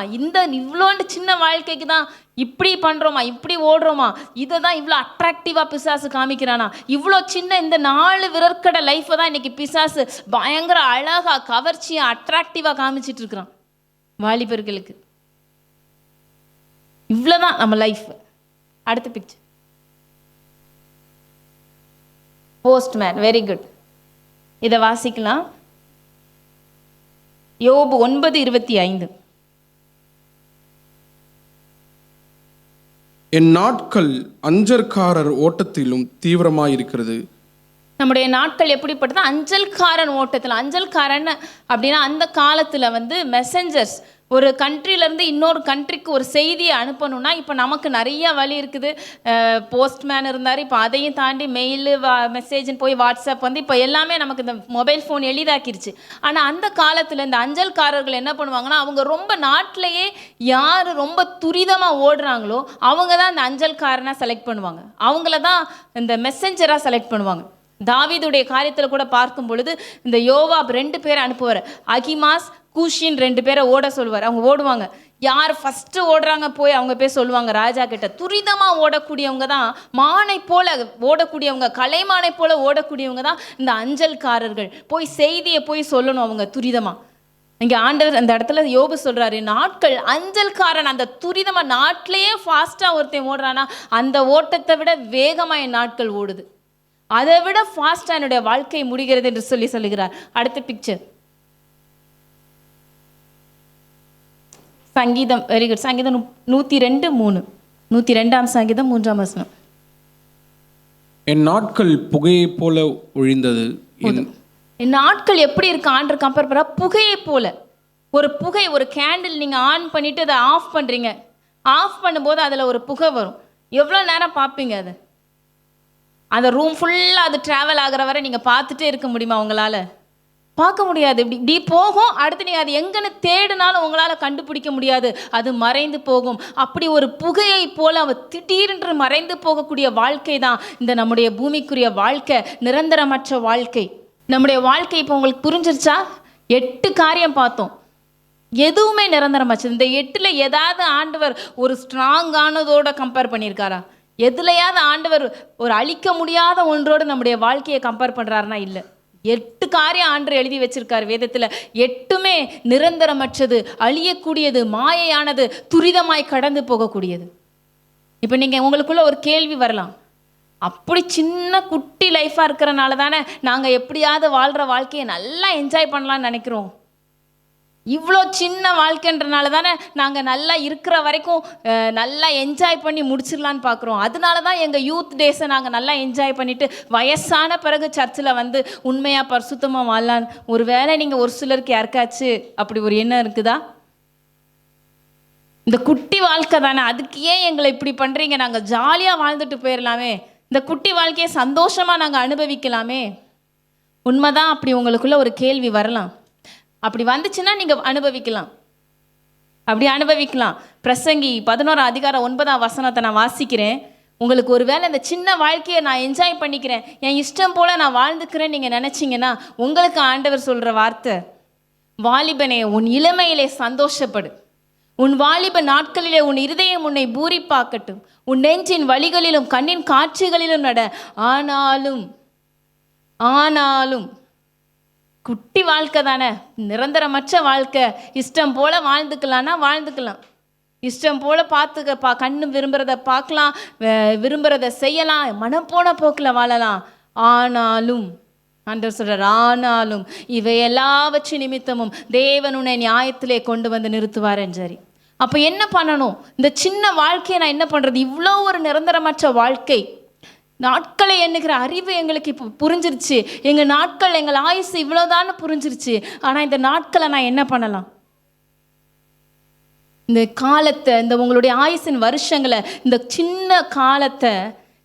இவ்வளோண்டு சின்ன வாழ்க்கைக்கு தான் இப்படி பண்ணுறோமா, இப்படி ஓடுறோமா? இதை தான் இவ்வளோ அட்ராக்டிவாக பிசாசு காமிக்கிறானா? இவ்வளோ சின்ன இந்த 4 விரற்கடை லைஃப்பை தான் இன்றைக்கி பிசாசு பயங்கர அழகாக, கவர்ச்சியாக, அட்ராக்டிவாக காமிச்சிட்டு இருக்கிறான் வாலிபர்களுக்கு. இவ்வளோதான் நம்ம லைஃப். அடுத்த பிக்சர். போஸ்ட்மேன். Very good. இதை வாசிக்கலாம். யோபு 9:25. என் நாட்கள் அஞ்சற்காரர் ஓட்டத்திலும் தீவிரமாயிருக்கிறது. நம்முடைய நாட்கள் எப்படிப்பட்டது? அஞ்சல்காரன் ஓட்டத்தில். அஞ்சல்காரன் அப்படின்னா அந்த காலத்தில் வந்து மெசஞ்சர்ஸ் ஒரு கண்ட்ரிலேருந்து இன்னொரு கண்ட்ரிக்கு ஒரு செய்தியை அனுப்பணும்னா இப்போ நமக்கு நிறைய வழி இருக்குது. போஸ்ட்மேன் இருந்தார், இப்போ அதையும் தாண்டி மெயிலு மெசேஜ்னு போய் வாட்ஸ்அப் வந்து இப்போ எல்லாமே நமக்கு இந்த மொபைல் ஃபோன் எளிதாக்கிருச்சு. ஆனால் அந்த காலத்தில் இந்த அஞ்சல்காரர்கள் என்ன பண்ணுவாங்கன்னா, அவங்க ரொம்ப நாட்டிலேயே யார் ரொம்ப துரிதமாக ஓடுறாங்களோ அவங்க தான் இந்த அஞ்சல்காரனாக செலக்ட் பண்ணுவாங்க, அவங்கள தான் இந்த மெசஞ்சராக செலக்ட் பண்ணுவாங்க. தாவீதுடைய காரியத்தில் கூட பார்க்கும் பொழுது இந்த யோவாப் 2 பேரை அனுப்புவார். அகிமாஸ், கூஷின் 2 பேரை ஓட சொல்லுவார். அவங்க ஓடுவாங்க. யார் ஃபஸ்ட்டு ஓடுறாங்க போய் அவங்க போய் சொல்லுவாங்க ராஜா கிட்ட. துரிதமாக ஓடக்கூடியவங்க தான், மானை போல ஓடக்கூடியவங்க, கலைமானை போல ஓடக்கூடியவங்க தான் இந்த அஞ்சல்காரர்கள். போய் செய்தியை போய் சொல்லணும் அவங்க துரிதமாக. இங்கே ஆண்டவர் அந்த இடத்துல யோபு சொல்கிறாரு, நாட்கள் அஞ்சல்காரன் அந்த துரிதமாக நாட்டிலேயே ஃபாஸ்ட்டாக ஒருத்தன் ஓடுறானா அந்த ஓட்டத்தை விட வேகமாக என் நாட்கள் ஓடுது, அதை விட ஃபாஸ்ட்டாக என்னுடைய வாழ்க்கை முடிகிறது என்று சொல்லுகிறார். அடுத்த பிக்சர் சங்கீதம். Very good. சங்கீதம் 102:3. 102ஆம் சங்கீதம் 3ஆம் வசனம். என் நாட்கள் புகையை போல ஒழிந்தது. என் நாட்கள் எப்படி இருக்கு ஆண்டவர் கம்பேர் பண்ண? புகையை போல. ஒரு புகை, ஒரு கேண்டில் நீங்கள் ஆன் பண்ணிவிட்டு அதை ஆஃப் பண்ணுறீங்க. ஆஃப் பண்ணும்போது அதில் ஒரு புகை வரும். எவ்வளோ நேரம் பார்ப்பீங்க அதை? அந்த ரூம் ஃபுல்லாக அது ட்ராவல் ஆகிற வரை நீங்கள் பார்த்துட்டே இருக்க முடியுமா? உங்களால் பார்க்க முடியாது. இப்படி போகும். அடுத்து நீங்கள் அது எங்கன்னு தேடினாலும் உங்களால் கண்டுபிடிக்க முடியாது, அது மறைந்து போகும். அப்படி ஒரு புகையை போல் அவன் திடீரென்று மறைந்து போகக்கூடிய வாழ்க்கை தான் இந்த நம்முடைய பூமிக்குரிய வாழ்க்கை, நிரந்தரமற்ற வாழ்க்கை. நம்முடைய வாழ்க்கை இப்போ உங்களுக்கு புரிஞ்சிருச்சா? 8 காரியம் பார்த்தோம், எதுவுமே நிரந்தரமாச்சு. இந்த 8ல் ஏதாவது ஆண்டவர் ஒரு ஸ்ட்ராங்கானதோட கம்பேர் பண்ணியிருக்காரா? எதுலையாவது ஆண்டவர் ஒரு அழிக்க முடியாத ஒன்றோடு நம்முடைய வாழ்க்கையை கம்பேர் பண்ணுறாருனா இல்லை. 8 காரியம் ஆண்டவர் எழுதி வச்சிருக்காரு வேதத்தில். 8மே நிரந்தரமற்றது, அழியக்கூடியது, மாயையானது, துரிதமாய் கடந்து போகக்கூடியது. இப்போ நீங்கள் உங்களுக்குள்ள ஒரு கேள்வி வரலாம், அப்படி சின்ன குட்டி லைஃபாக இருக்கிறனால தானே நாங்கள் எப்படியாவது வாழ்கிற வாழ்க்கையை நல்லா என்ஜாய் பண்ணலான்னு நினைக்கிறோம். இவ்வளோ சின்ன வாழ்க்கைன்றனால தானே நாங்கள் நல்லா இருக்கிற வரைக்கும் நல்லா என்ஜாய் பண்ணி முடிச்சிடலான்னு பார்க்குறோம். அதனால தான் எங்கள் யூத் டேஸை நாங்கள் நல்லா என்ஜாய் பண்ணிவிட்டு வயசான பிறகு சர்ச்சில் வந்து உண்மையாக பரிசுத்தமாக வாழலான்னு. ஒரு வேளை நீங்கள் ஒரு சிலருக்கு யாருக்காச்சு அப்படி ஒரு எண்ணம் இருக்குதா? இந்த குட்டி வாழ்க்கை தானே, அதுக்கு ஏன் எங்களை இப்படி பண்ணுறீங்க? நாங்கள் ஜாலியாக வாழ்ந்துட்டு போயிடலாமே, இந்த குட்டி வாழ்க்கையை சந்தோஷமாக நாங்கள் அனுபவிக்கலாமே. உண்மைதான். அப்படி உங்களுக்குள்ள ஒரு கேள்வி வரலாம். அப்படி வந்துச்சுன்னா நீங்கள் அனுபவிக்கலாம், அப்படி அனுபவிக்கலாம். பிரசங்கி 11:9 வசனத்தை நான் வாசிக்கிறேன். உங்களுக்கு ஒரு வேளை இந்த சின்ன வாழ்க்கையை நான் என்ஜாய் பண்ணிக்கிறேன், என் இஷ்டம் போல் நான் வாழ்ந்துக்கிறேன்னு நீங்கள் நினச்சிங்கன்னா உங்களுக்கு ஆண்டவர் சொல்கிற வார்த்தை, வாலிபனே உன் இளமையிலே சந்தோஷப்படு, உன் வாலிப நாட்களிலே உன் இருதயம் உன்னை பூரிப்பாக்கட்டும், உன் நெஞ்சின் வழிகளிலும் கண்ணின் காட்சிகளிலும் நட. ஆனாலும் குட்டி வாழ்க்கை தானே, நிரந்தரமற்ற வாழ்க்கை. இஷ்டம் போல் வாழ்ந்துக்கலான்னா வாழ்ந்துக்கலாம், இஷ்டம் போல் கண்ணு விரும்புகிறத பார்க்கலாம், விரும்புகிறத செய்யலாம், மனம் போன போக்கில் வாழலாம். ஆனாலும் ஆண்டவர் சொல்கிறார், ஆனாலும் இவை எல்லாவற்றின் நிமித்தமும் தேவன் உன்னை நியாயத்திலே கொண்டு வந்து நிறுத்துவார் என்றார். அப்போ என்ன பண்ணணும்? இந்த சின்ன வாழ்க்கையை நான் என்ன பண்ணுறது? இவ்வளோ ஒரு நிரந்தரமற்ற வாழ்க்கை, நாட்களை எண்ணுகிற அறிவு எங்களுக்கு இப்போ புரிஞ்சிருச்சு. எங்கள் நாட்கள், எங்கள் ஆயுசு இவ்வளோதான்னு புரிஞ்சிருச்சு. ஆனால் இந்த நாட்களை நான் என்ன பண்ணலாம்? இந்த காலத்தை, இந்த உங்களுடைய ஆயுசின் வருஷங்களை, இந்த சின்ன காலத்தை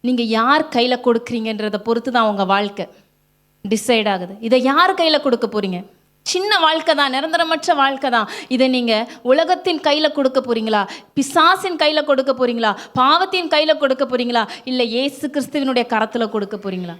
நீங்கள் யார் கையில் கொடுக்குறீங்கன்றதை பொறுத்து தான் உங்கள் வாழ்க்கை டிசைட் ஆகுது. இதை யார் கையில் கொடுக்க போகிறீங்க? சின்ன வாழ்க்கை தான், நிரந்தரமற்ற வாழ்க்கை தான். இதை நீங்கள் உலகத்தின் கையில் கொடுக்க போகிறீங்களா? பிசாசின் கையில் கொடுக்க போகிறீங்களா? பாவத்தின் கையில் கொடுக்க போகிறீங்களா? இல்லை இயேசு கிறிஸ்துவினுடைய கரத்தில் கொடுக்க போகிறீங்களா?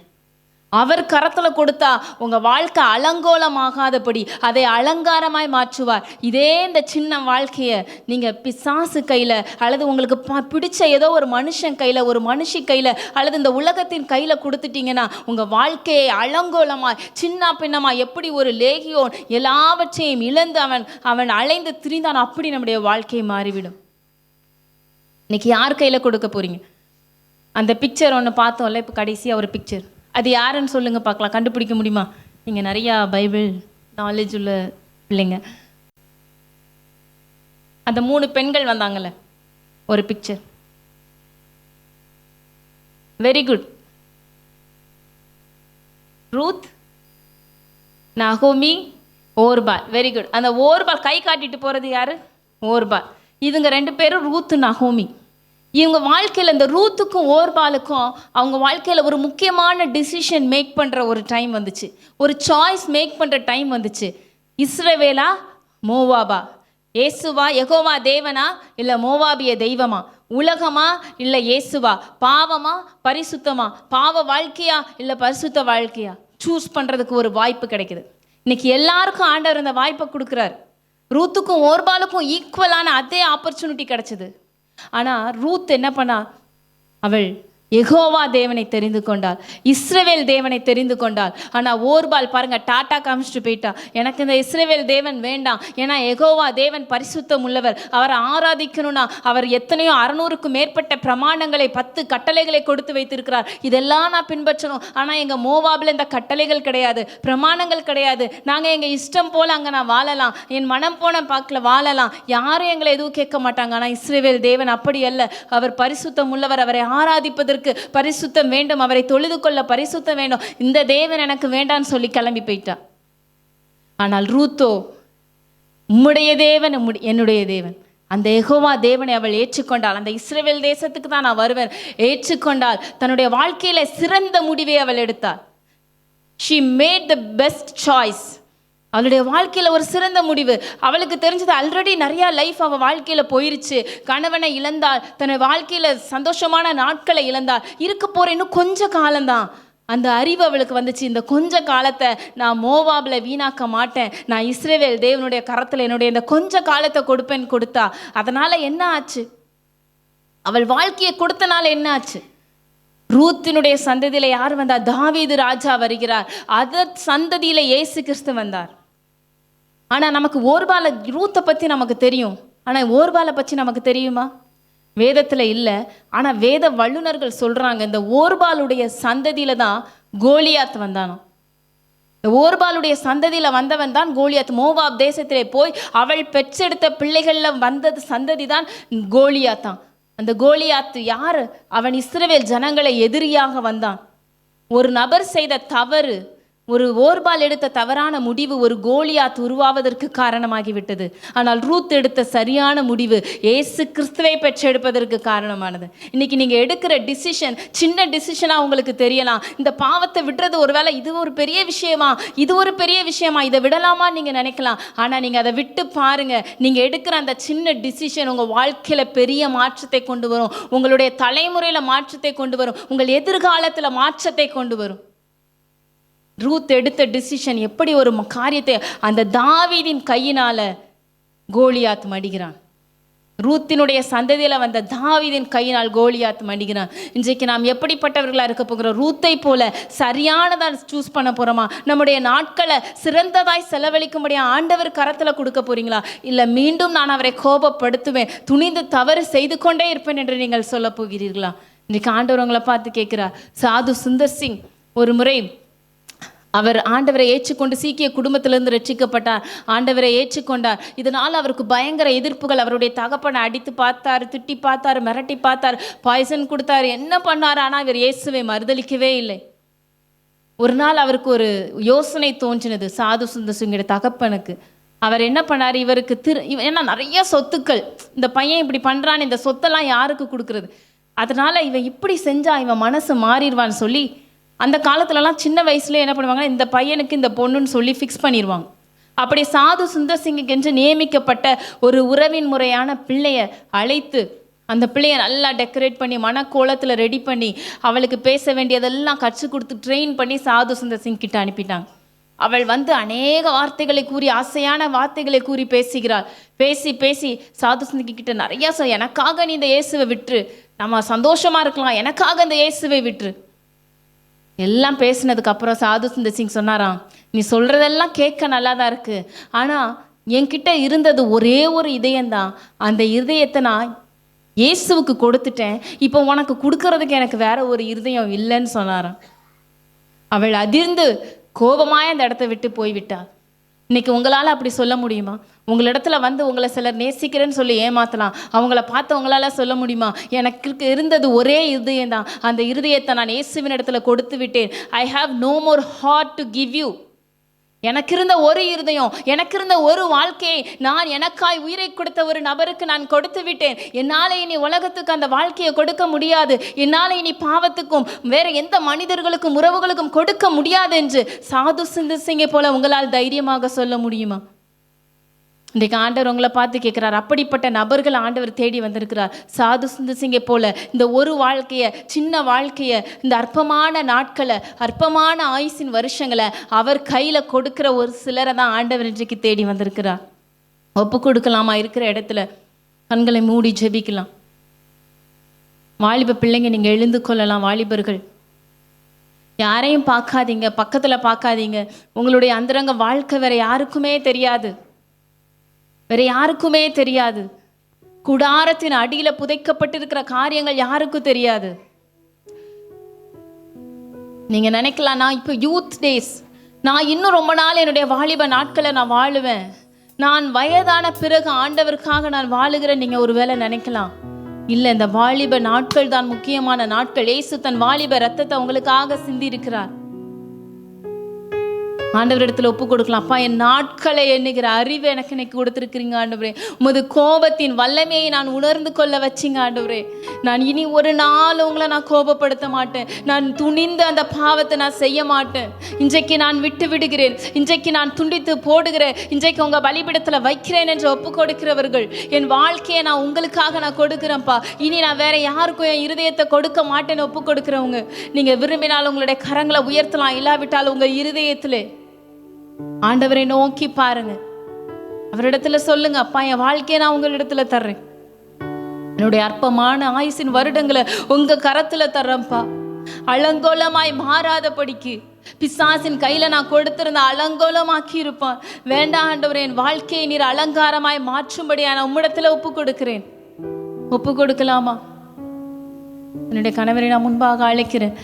அவர் கரத்தில் கொடுத்தா உங்கள் வாழ்க்கை அலங்கோலமாகாதபடி அதை அலங்காரமாய் மாற்றுவார். இதே இந்த சின்ன வாழ்க்கையை நீங்கள் பிசாசு கையில் அல்லது உங்களுக்கு பிடிச்ச ஏதோ ஒரு மனுஷன் கையில், ஒரு மனுஷி கையில் அல்லது இந்த உலகத்தின் கையில் கொடுத்துட்டிங்கன்னா உங்கள் வாழ்க்கையை அலங்கோலமாய் சின்ன பின்னமாய், எப்படி ஒரு லேகியோன் எல்லாவற்றையும் இழந்து அவன் அலைந்து திரிந்தான், அப்படி நம்முடைய வாழ்க்கையை மாறிவிடும். இன்னைக்கு யார் கையில் கொடுக்க போகிறீங்க? அந்த பிக்சர் ஒன்று பார்த்தோம்ல, இப்போ கடைசியாக ஒரு பிக்சர், அது யாருன்னு சொல்லுங்கள் பார்க்கலாம், கண்டுபிடிக்க முடியுமா? நீங்கள் நிறையா பைபிள் நாலேஜ் உள்ள பிள்ளைங்க. அந்த 3 பெண்கள் வந்தாங்கல்ல, ஒரு பிக்சர், வெரி குட். ரூத், நகோமி, ஓர்பால். Very good. அந்த ஓர்பால் கை காட்டிட்டு போகிறது யாரு? ஓர்பால். இதுங்க 2 பேரும் ரூத், நகோமி. இவங்க வாழ்க்கையில் இந்த ரூத்துக்கும் ஓர்பாலுக்கும் அவங்க வாழ்க்கையில் ஒரு முக்கியமான டிசிஷன் மேக் பண்ணுற ஒரு டைம் வந்துச்சு. ஒரு சாய்ஸ் மேக் பண்ணுற டைம் வந்துச்சு. இஸ்ரவேலா, மோவாபா? இயேசுவா, யெகோவா தேவனா, இல்லை மோவாபிய தெய்வமா? உலகமா இல்லை இயேசுவா? பாவமா பரிசுத்தமா? பாவ வாழ்க்கையா இல்லை பரிசுத்த வாழ்க்கையா? சூஸ் பண்ணுறதுக்கு ஒரு வாய்ப்பு கிடைக்குது. இன்னைக்கு எல்லாருக்கும் ஆண்டவர் இந்த வாய்ப்பை கொடுக்குறார். ரூத்துக்கும் ஓர்பாலுக்கும் ஈக்குவலான அதே ஆப்பர்ச்சுனிட்டி கிடைச்சது. ஆனால் ரூத் என்ன பண்ணா? அவள் யெகோவா தேவனை தெரிந்து கொண்டாள், இஸ்ரவேல் தேவனை தெரிந்து கொண்டாள். ஆனால் ஓர்பால் பாருங்க, டாட்டா காமிச்சிட்டு போயிட்டா. எனக்கு இந்த இஸ்ரவேல் தேவன் வேண்டாம், ஏன்னா யெகோவா தேவன் பரிசுத்தம் உள்ளவர், அவரை ஆராதிக்கணும்னா அவர் எத்தனையோ 600க்கும் மேற்பட்ட பிரமாணங்களை 10 கட்டளைகளை கொடுத்து வைத்திருக்கிறார். இதெல்லாம் நான் பின்பற்றணும். ஆனால் எங்கள் மோவாபில் இந்த கட்டளைகள் கிடையாது, பிரமாணங்கள் கிடையாது. நாங்கள் எங்கள் இஷ்டம் போல் அங்கே நான் வாழலாம், என் மனம் போன பாக்கில் வாழலாம், யாரும் எங்களை எதுவும் கேட்க மாட்டாங்க. ஆனால் இஸ்ரவேல் தேவன் அப்படி அல்ல. அவர் பரிசுத்தம் உள்ளவர், அவரை ஆராதிப்பதற்கு பரிசுத்தம் வேண்டும், அவரை தொழுது கொள்ள பரிசுத்தம் வேண்டும். இந்த தேவன் எனக்கு வேண்டான்னு சொல்லி கிளம்பி போயிட்டா. ஆனால் ரூத்தோ, உம்முடைய தேவன் என்னுடைய தேவன், அந்த யெகோவா தேவனை அவள் ஏற்றுக்கொண்டாள். அந்த இஸ்ரவேல் தேசத்துக்கு தான் நான் வருவேன் ஏற்றுக்கொண்டாள். தன்னுடைய வாழ்க்கையில சிறந்த முடிவை அவள் எடுத்தாள். she made the best choice. அவளுடைய வாழ்க்கையில் ஒரு சிறந்த முடிவு. அவளுக்கு தெரிஞ்சது ஆல்ரெடி நிறையா லைஃப் அவள் வாழ்க்கையில் போயிருச்சு. கணவனை இழந்தாள், தன் வாழ்க்கையில் சந்தோஷமான நாட்களை இழந்தாள். இருக்க போகிற இன்னும் கொஞ்ச காலம்தான். அந்த அறிவு அவளுக்கு வந்துச்சு, இந்த கொஞ்ச காலத்தை நான் மோவாபில் வீணாக்க மாட்டேன், நான் இஸ்ரவேல் தேவனுடைய கரத்தில் என்னுடைய இந்த கொஞ்ச காலத்தை கொடுப்பேன்னு கொடுத்தா. அதனால் என்ன ஆச்சு? அவள் வாழ்க்கையை கொடுத்தனால என்ன ஆச்சு? ரூத்தினுடைய சந்ததியில் யார் வந்தார்? தாவீது ராஜா வருகிறார். அதர் சந்ததியில் இயேசு கிறிஸ்து வந்தார். ஆனால் நமக்கு ஓர்பாலை, ரூத்தை பற்றி நமக்கு தெரியும், ஆனால் ஓர்பாலை பற்றி நமக்கு தெரியுமா? வேதத்தில் இல்லை. ஆனால் வேத வல்லுநர்கள் சொல்கிறாங்க, இந்த ஓர்பாலுடைய சந்ததியில் தான் கோலியாத் வந்தானோ. இந்த ஓர்பாலுடைய சந்ததியில் வந்தவன் தான் கோலியாத். மோவாப் தேசத்திலே போய் அவள் பெற்றெடுத்த பிள்ளைகளில் வந்தது சந்ததி தான் கோலியாத்தான். அந்த கோலியாத்து யார்? அவன் இஸ்ரவேல் ஜனங்களை எதிரியாக வந்தான். ஒரு நபர் செய்த தவறு, ஒரு ஓர்பால் எடுத்த தவறான முடிவு ஒரு கோலியாத் உருவாவதற்கு காரணமாகிவிட்டது. ஆனால் ரூத் எடுத்த சரியான முடிவு இயேசு கிறிஸ்துவை பெற்றெடுப்பதற்கு காரணமானது. இன்னைக்கு நீங்கள் எடுக்கிற டிசிஷன் சின்ன டிசிஷனாக உங்களுக்கு தெரியலாம். இந்த பாவத்தை விடுறது ஒருவேளை இது ஒரு பெரிய விஷயமா, இது ஒரு பெரிய விஷயமா, இதை விடலாமா நீங்கள் நினைக்கலாம். ஆனால் நீங்கள் அதை விட்டு பாருங்கள். நீங்கள் எடுக்கிற அந்த சின்ன டிசிஷன் உங்கள் வாழ்க்கையில் பெரிய மாற்றத்தை கொண்டு வரும், உங்களுடைய தலைமுறையில் மாற்றத்தை கொண்டு வரும், உங்கள் எதிர்காலத்தில் மாற்றத்தை கொண்டு வரும். ரூத் எடுத்த டிசிஷன் எப்படி ஒரு காரியத்தை அந்த தாவீதின் கையினால கோலியாத் மடிகிறான். ரூத்தினுடைய சந்ததியில் வந்த தாவீதின் கையினால் கோலியாத் மடிகிறான். இன்றைக்கு நாம் எப்படிப்பட்டவர்களாக இருக்க போகிறோம்? ரூத்தை போல சரியானதாக சூஸ் பண்ண போகிறோமா? நம்முடைய நாட்களை சிறந்ததாய் செலவழிக்கும்படியாக ஆண்டவர் கரத்தில் கொடுக்க போகிறீங்களா? இல்லை மீண்டும் நான் அவரை கோபப்படுத்துவேன், துணிந்து தவறு செய்து கொண்டே இருப்பேன் என்று நீங்கள் சொல்ல போகிறீர்களா? இன்றைக்கு ஆண்டவர் உங்களை பார்த்து கேட்கிறார். சாது சுந்தர் சிங் ஒரு முறை அவர் ஆண்டவரை ஏற்றுக்கொண்டு சீக்கிய குடும்பத்திலிருந்து ரட்சிக்கப்பட்டார். ஆண்டவரை ஏற்றுக்கொண்டார். இதனால் அவருக்கு பயங்கர எதிர்ப்புகள். அவருடைய தகப்பனை அடித்து பார்த்தார், திட்டி பார்த்தார், மிரட்டி பார்த்தார், பாய்சன் கொடுத்தார், என்ன பண்ணார். ஆனால் இவர் இயேசுவை மறுதளிக்கவே இல்லை. ஒரு நாள் அவருக்கு ஒரு யோசனை தோன்றினது சாது சுந்தர் சிங்குடைய தகப்பனுக்கு. அவர் என்ன பண்ணார்? இவருக்கு ஏன்னா நிறைய சொத்துக்கள், இந்த பையன் இப்படி பண்ணுறான்னு இந்த சொத்தெல்லாம் யாருக்கு கொடுக்குறது? அதனால் இவன் இப்படி செஞ்சால் இவன் மனசு மாறிடுவான்னு சொல்லி அந்த காலத்துலலாம் சின்ன வயசுலேயே என்ன பண்ணுவாங்கன்னா, இந்த பையனுக்கு இந்த பொண்ணுன்னு சொல்லி ஃபிக்ஸ் பண்ணிடுவாங்க. அப்படி சாது சுந்தர் சிங்குக்கு என்று நியமிக்கப்பட்ட ஒரு உறவின் முறையான பிள்ளையை அழைத்து அந்த பிள்ளையை நல்லா டெக்கரேட் பண்ணி மனக்கோலத்தில் ரெடி பண்ணி அவளுக்கு பேச வேண்டியதெல்லாம் கற்றுக் கொடுத்து ட்ரெயின் பண்ணி சாது சுந்தர் சிங் கிட்ட அனுப்பிட்டாங்க. அவள் வந்து அநேக வார்த்தைகளை கூறி, ஆசையான வார்த்தைகளை கூறி பேசுகிறாள். பேசி பேசி சாது சுந்தர் கிட்ட நிறையா எனக்காக நீ இந்த இயேசுவை விட்டுரு, நம்ம சந்தோஷமாக இருக்கலாம், எனக்காக இந்த இயேசுவை விட்டுரு. எல்லாம் பேசினதுக்கு அப்புறம் சாது சுந்தர் சிங் சொன்னாராம், நீ சொல்கிறதெல்லாம் கேட்க நல்லா தான் இருக்குது, ஆனால் என்கிட்ட இருந்தது ஒரே ஒரு இதயம்தான், அந்த இதயத்தை நான் இயேசுவுக்கு கொடுத்துட்டேன், இப்போ உனக்கு கொடுக்கறதுக்கு எனக்கு வேற ஒரு இருதயம் இல்லைன்னு சொன்னாராம். அவள் அதிர்ந்து கோபமாய் அந்த இடத்த விட்டு போய்விட்டாள். இன்னைக்கு உங்களால் அப்படி சொல்ல முடியுமா? உங்களிடத்துல வந்து உங்களை சிலர் நேசிக்கிறேன்னு சொல்லி ஏமாத்தலாம். அவங்கள பார்த்து உங்களால் சொல்ல முடியுமா, எனக்கு இருந்தது ஒரே இருதயம் தான், அந்த இருதயத்தை நான் இயேசுவின் இடத்துல கொடுத்து விட்டேன். I have no more heart to give you. எனக்கு இருந்த ஒரு இருதயம், எனக்கு இருந்த ஒரு வாழ்க்கையை நான் எனக்காய் உயிரை கொடுத்த ஒரு நபருக்கு நான் கொடுத்து விட்டேன். என்னால் இனி உலகத்துக்கு அந்த வாழ்க்கையை கொடுக்க முடியாது. என்னால் இனி பாவத்துக்கும் வேற எந்த மனிதர்களுக்கும் உறவுகளுக்கும் கொடுக்க முடியாது என்று சாது சிந்திங்க போல உங்களால் தைரியமாக சொல்ல முடியுமா? இன்றைக்கு ஆண்டவர் உங்களை பார்த்து கேட்குறார். அப்படிப்பட்ட நபர்கள் ஆண்டவர் தேடி வந்திருக்கிறார். சாது சிந்திங்க போல இந்த ஒரு வாழ்க்கையை, சின்ன வாழ்க்கையை, இந்த அற்பமான நாட்களை, அற்பமான ஆயுசின் வருஷங்களை அவர் கையில் கொடுக்கிற ஒரு சிலரை தான் ஆண்டவர் இன்றைக்கு தேடி வந்திருக்கிறார். ஒப்பு கொடுக்கலாமா? இருக்கிற இடத்துல கண்களை மூடி ஜெபிக்கலாம். வாலிப பிள்ளைங்க நீங்கள் எழுந்து கொள்ளலாம். வாலிபர்கள் யாரையும் பார்க்காதீங்க, பக்கத்தில் பார்க்காதீங்க. உங்களுடைய அந்தரங்க வாழ்க்கை வேற யாருக்குமே தெரியாது, வேற யாருக்குமே தெரியாது. குடாரத்தின் அடியில புதைக்கப்பட்டிருக்கிற காரியங்கள் யாருக்கும் தெரியாது. நீங்க நினைக்கலாம், நான் இப்போ யூத் டேஸ், நான் இன்னும் ரொம்ப நாள் என்னுடைய வாலிப நாட்களை நான் வாழுவேன், நான் வயதான பிறகு ஆண்டவருக்காக நான் வாழுகிறேன். நீங்க ஒருவேளை நினைக்கலாம். இல்லை, இந்த வாலிப நாட்கள் தான் முக்கியமான நாட்கள். இயேசு தன் வாலிப ரத்தத்தை உங்களுக்காக சிந்தி இருக்கிறார். ஆண்டவரிடத்தில் ஒப்பு கொடுக்கலாம். அப்பா, என் நாட்களை எண்ணுகிற அறிவை எனக்கு இன்னைக்கு கொடுத்துருக்கிறீங்க ஆண்டவரே. உமது கோபத்தின் வல்லமையை நான் உணர்ந்து கொள்ள வச்சிங்க ஆண்டவரே. நான் இனி ஒரு நாள் உங்களை நான் கோபப்படுத்த மாட்டேன். நான் துணிந்து அந்த பாவத்தை நான் செய்ய மாட்டேன். இன்றைக்கு நான் விட்டு விடுகிறேன், இன்றைக்கு நான் துண்டித்து போடுகிறேன், இன்றைக்கு உங்கள் பலிபீடத்தில் வைக்கிறேன் என்று ஒப்பு கொடுக்கிறவர்கள், என் வாழ்க்கையை நான் உங்களுக்காக நான் கொடுக்குறேன்ப்பா, இனி நான் வேற யாருக்கும் என் இருதயத்தை கொடுக்க மாட்டேன்னு ஒப்பு கொடுக்குறவங்க, நீங்கள் விரும்பினால் உங்களுடைய கரங்களை உயர்த்தலாம். இல்லாவிட்டால் உங்கள் இருதயத்திலே ஆண்டவரை நோக்கி பாருங்க. அவரிடத்துல சொல்லுங்க, அப்பா, என் வாழ்க்கையை நான் உங்களிடத்துல தர்றேன். என்னுடைய அற்பமான ஆயுசின் வருடங்களை உங்க கரத்துல தர்றேன்ப்பா. அலங்கோலமாய் மாறாதபடிக்கு பிசாசின் கையில நான் கொடுத்திருந்த அலங்கோலமாக்கி இருப்பான். வேண்டாம் ஆண்டவரே, என் வாழ்க்கையை நீர் அலங்காரமாய் மாற்றும்படியா நான் உம்மிடத்துல ஒப்பு கொடுக்கிறேன். ஒப்பு கொடுக்கலாமா? என்னுடைய கணவரை நான் முன்பாக அழைக்கிறேன்.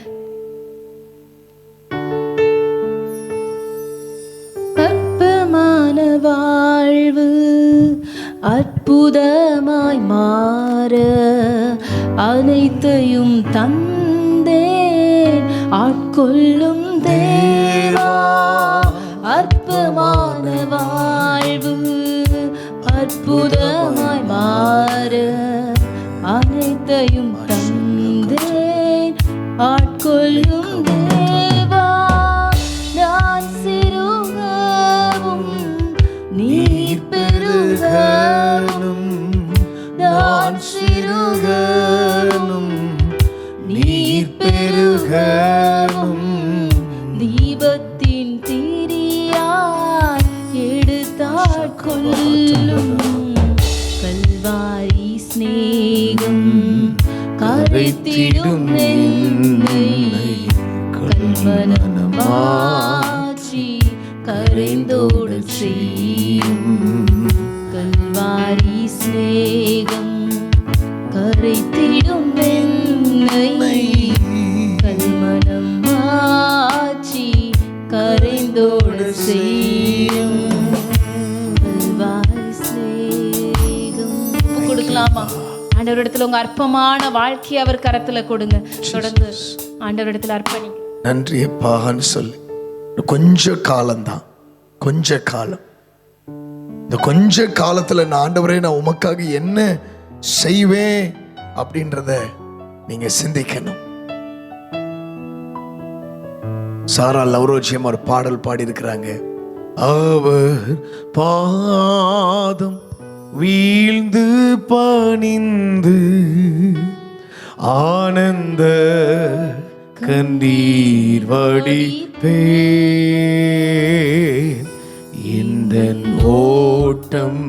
வாழ்வு அற்புதமாய் மாற அனைத்தையும் தந்தேன் ஆட்கொள்ளும் தேவா. அற்புதமான வாழ்வு அற்புதமாய் மாற அனைத்தையும் தந்தேன் ஆட்கொள்ளும் தேவா. நான் சிறுகவும் நீர் பெருகனும், நான் சிறுகனும் நீர் பெருகனும். தீபத்தின் திரியாய் எடுத்தாட்கொள்ளும் கல்வாரி ஸ்நேகம் கரைத்திடும் என்னை. கல்வனம் மாற்றி கரைந்தோடு செய்யும் கல்வாரி ஸ்நேகம் கரைத்திடும் என்னை. கல்மனம் மாற்றி கரைந்தோடு செய்யும் கல்வாரி ஸ்நேகம். கொடுக்கலாமா? ஆண்டவரிடத்துல உங்க அற்பமான வாழ்க்கையை அவர் கரத்துல கொடுங்க. தொடர்ந்து ஆண்டவரிடத்துல அர்ப்பணி. நன்றி அப்பான்னு சொல்லி கொஞ்ச காலம்தான், கொஞ்ச காலம். இந்த கொஞ்ச காலத்துல நான் ஆண்டவரே, நான் உமக்காக என்ன செய்வேன் அப்படின்றத நீங்க சிந்திக்கணும். சாரா லவ்ரோஜியம் ஒரு பாடல் பாடி இருக்கிறாங்க. அவர் பாதம் வீழ்ந்து பணிந்து ஆனந்த கண்ணீர் வடிப்பேன். இந்த ஓட்டம்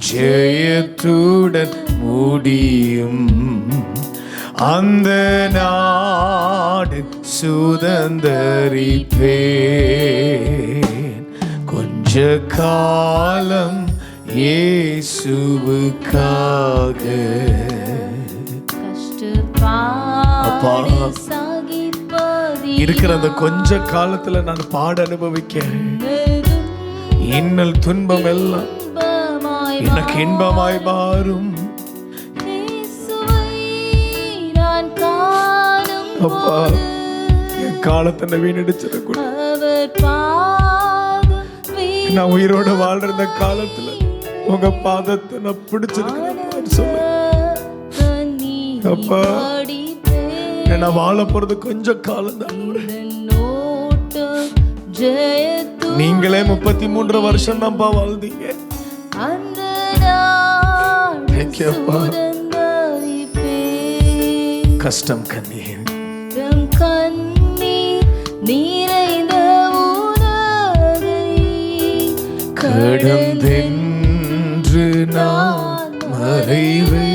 ஜெயத்துடன் முடியும், அந்த நாடு சுதந்தரிப்பேன். கொஞ்ச காலம் இயேசுவுக்காக அப்பா இருக்கிற அந்த கொஞ்ச காலத்துல நான் பாட அனுபவிக்க இன்னல் துன்பம் எல்லாம் இன்பமாய் எனக்கு இன்பமாய் மாறும். இயேசுவை நான் காணும் அப்பா, என் காலத்தை வீணடிச்சிடக்கூட அவர் பாதம் நான் உயிரோட வாழ்ற இந்த காலத்துல உங்க பாதத்தை நான் பிடிச்சிருக்கேன் சொல்ல. அப்பா, நான் வாழ போறது கொஞ்சம் காலம் தான். நீங்களே 33 வருஷம் தான்ப்பா வாழ்ந்தீங்க. அப்பா, கஷ்டம் கண்ணீர் நிறைந்த கடந்தென்று நான் மறைவே,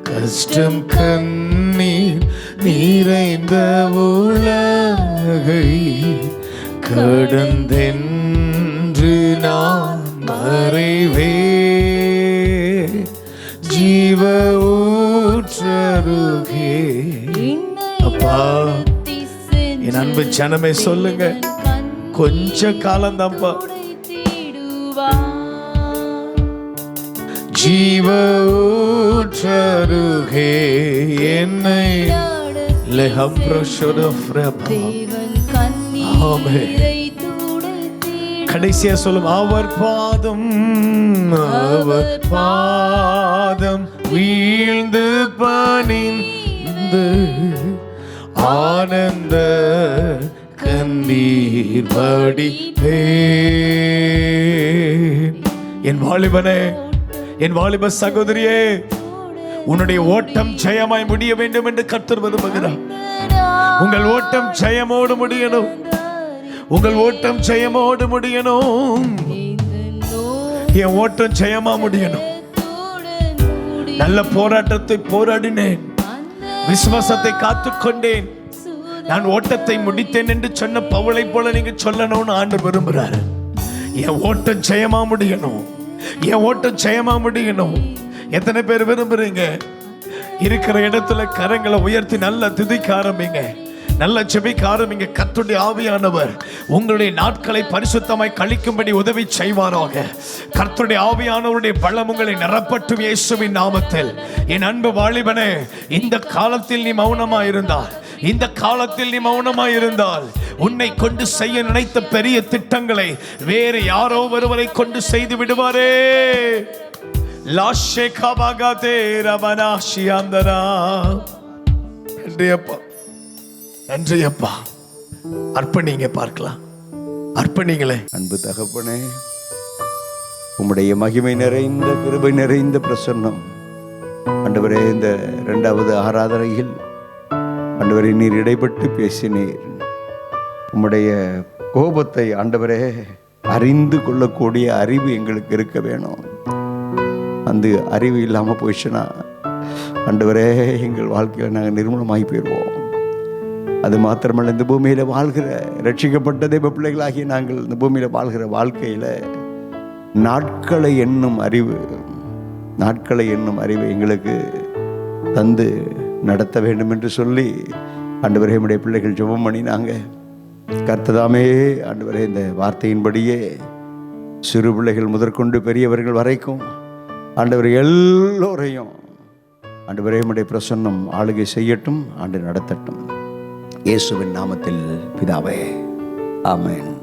கஷ்டம் கண்ணீர் நிறைந்த உலகை கடந்தென்று நான் மறைவே, ஜீவ ஊற்றருகே. அப்பா, என் அன்பு ஜனமே சொல்லுங்க, கொஞ்ச காலம் தான்ப்பா. ஜீவ ஊற்றருகே என்னை கடைசியா சொல்லும், அவர் பாதம் வீழ்ந்து பணிந்து ஆனந்த கண்ணீர் வடிப்பே. என் வாலிபனே, என் வாலிப சகோதரியே, உன்னுடைய ஓட்டம் ஜெயமாய் முடிய வேண்டும் என்று கர்த்தர் விரும்புகிறார். உங்கள் ஓட்டம் ஜெயமோடு முடியணும். உங்கள் ஓட்டம் ஜெயமோடு முடியணும். என் ஓட்டம் ஜெயமா முடியணும். நல்ல போராட்டத்தை போராடினேன், விசுவாசத்தை காத்துக்கொண்டேன், நான் ஓட்டத்தை முடித்தேன் என்று சொன்ன பவுலை போல நீங்க சொல்லணும்னு ஆண்டவர் விரும்புறாரு. என் ஓட்டம் ஜெயமா முடியணும். என் ஓட்டம் ஜெயமா முடியணும். எத்தனை பேர் விரும்புறீங்க? இருக்கிற இடத்துல கரங்களை உயர்த்தி நல்லா துதிக்க ஆரம்பிங்க, நல்ல ஜெபிக்க ஆரம்பிங்க. கர்த்தருடைய ஆவியானவர் உங்களுடைய நாட்களை பரிசுத்தமாய் கழிக்கும்படி உதவி செய்வாராக. கர்த்தருடைய ஆவியானவருடைய பலம் உங்களை நிரப்பட்டும் இயேசுவின் நாமத்தில். என் அன்பு வாலிபனே, இந்த காலத்தில் நீ மௌனமாய் இருந்தால், இந்த காலத்தில் நீ மௌனமாய் இருந்தால், உன்னை கொண்டு செய்ய நினைத்த பெரிய திட்டங்களை வேறு யாரோ ஒருவரை கொண்டு செய்து விடுவாரே. நன்றி அப்பா. அர்ப்பணிங்க, பார்க்கலாம். அர்ப்பணிங்களே. அன்பு தகப்பனே, உம்முடைய மகிமை நிறைந்த கிருபை நிறைந்த பிரசன்னம் ஆண்டவரே, இந்த 2வது ஆராதனையில் ஆண்டவரே நீர் இடைப்பட்டு பேசினீர். உம்முடைய கோபத்தை ஆண்டவரே அறிந்து கொள்ளக்கூடிய அறிவு எங்களுக்கு இருக்க வேணும். அந்த அறிவு இல்லாமல் போயிடுச்சுன்னா ஆண்டவரே எங்கள் வாழ்க்கையில் நாங்கள் நிர்மூலமாகி போயிடுவோம். அது மாத்திரமல்ல, இந்த பூமியில் வாழ்கிற ரட்சிக்கப்பட்ட தெய்வ பிள்ளைகளாகி நாங்கள் இந்த பூமியில் வாழ்கிற வாழ்க்கையில் நாட்களை எண்ணும் அறிவு எங்களுக்கு தந்து நடத்த வேண்டும் என்று சொல்லி ஆண்டவரே நம்முடைய பிள்ளைகள் ஜெபம் பண்ணினாங்க. கர்த்ததாமே ஆண்டவரே இந்த வார்த்தையின்படியே சிறு பிள்ளைகள் முதற்கொண்டு பெரியவர்கள் வரைக்கும் ஆண்டவர் எல்லோரையும் ஆண்டவரே நம்முடைய பிரசன்னம் ஆளுகை செய்யட்டும், ஆண்டு நடத்தட்டும். இயேசுவின் நாமத்தில் பிதாவே, ஆமென்.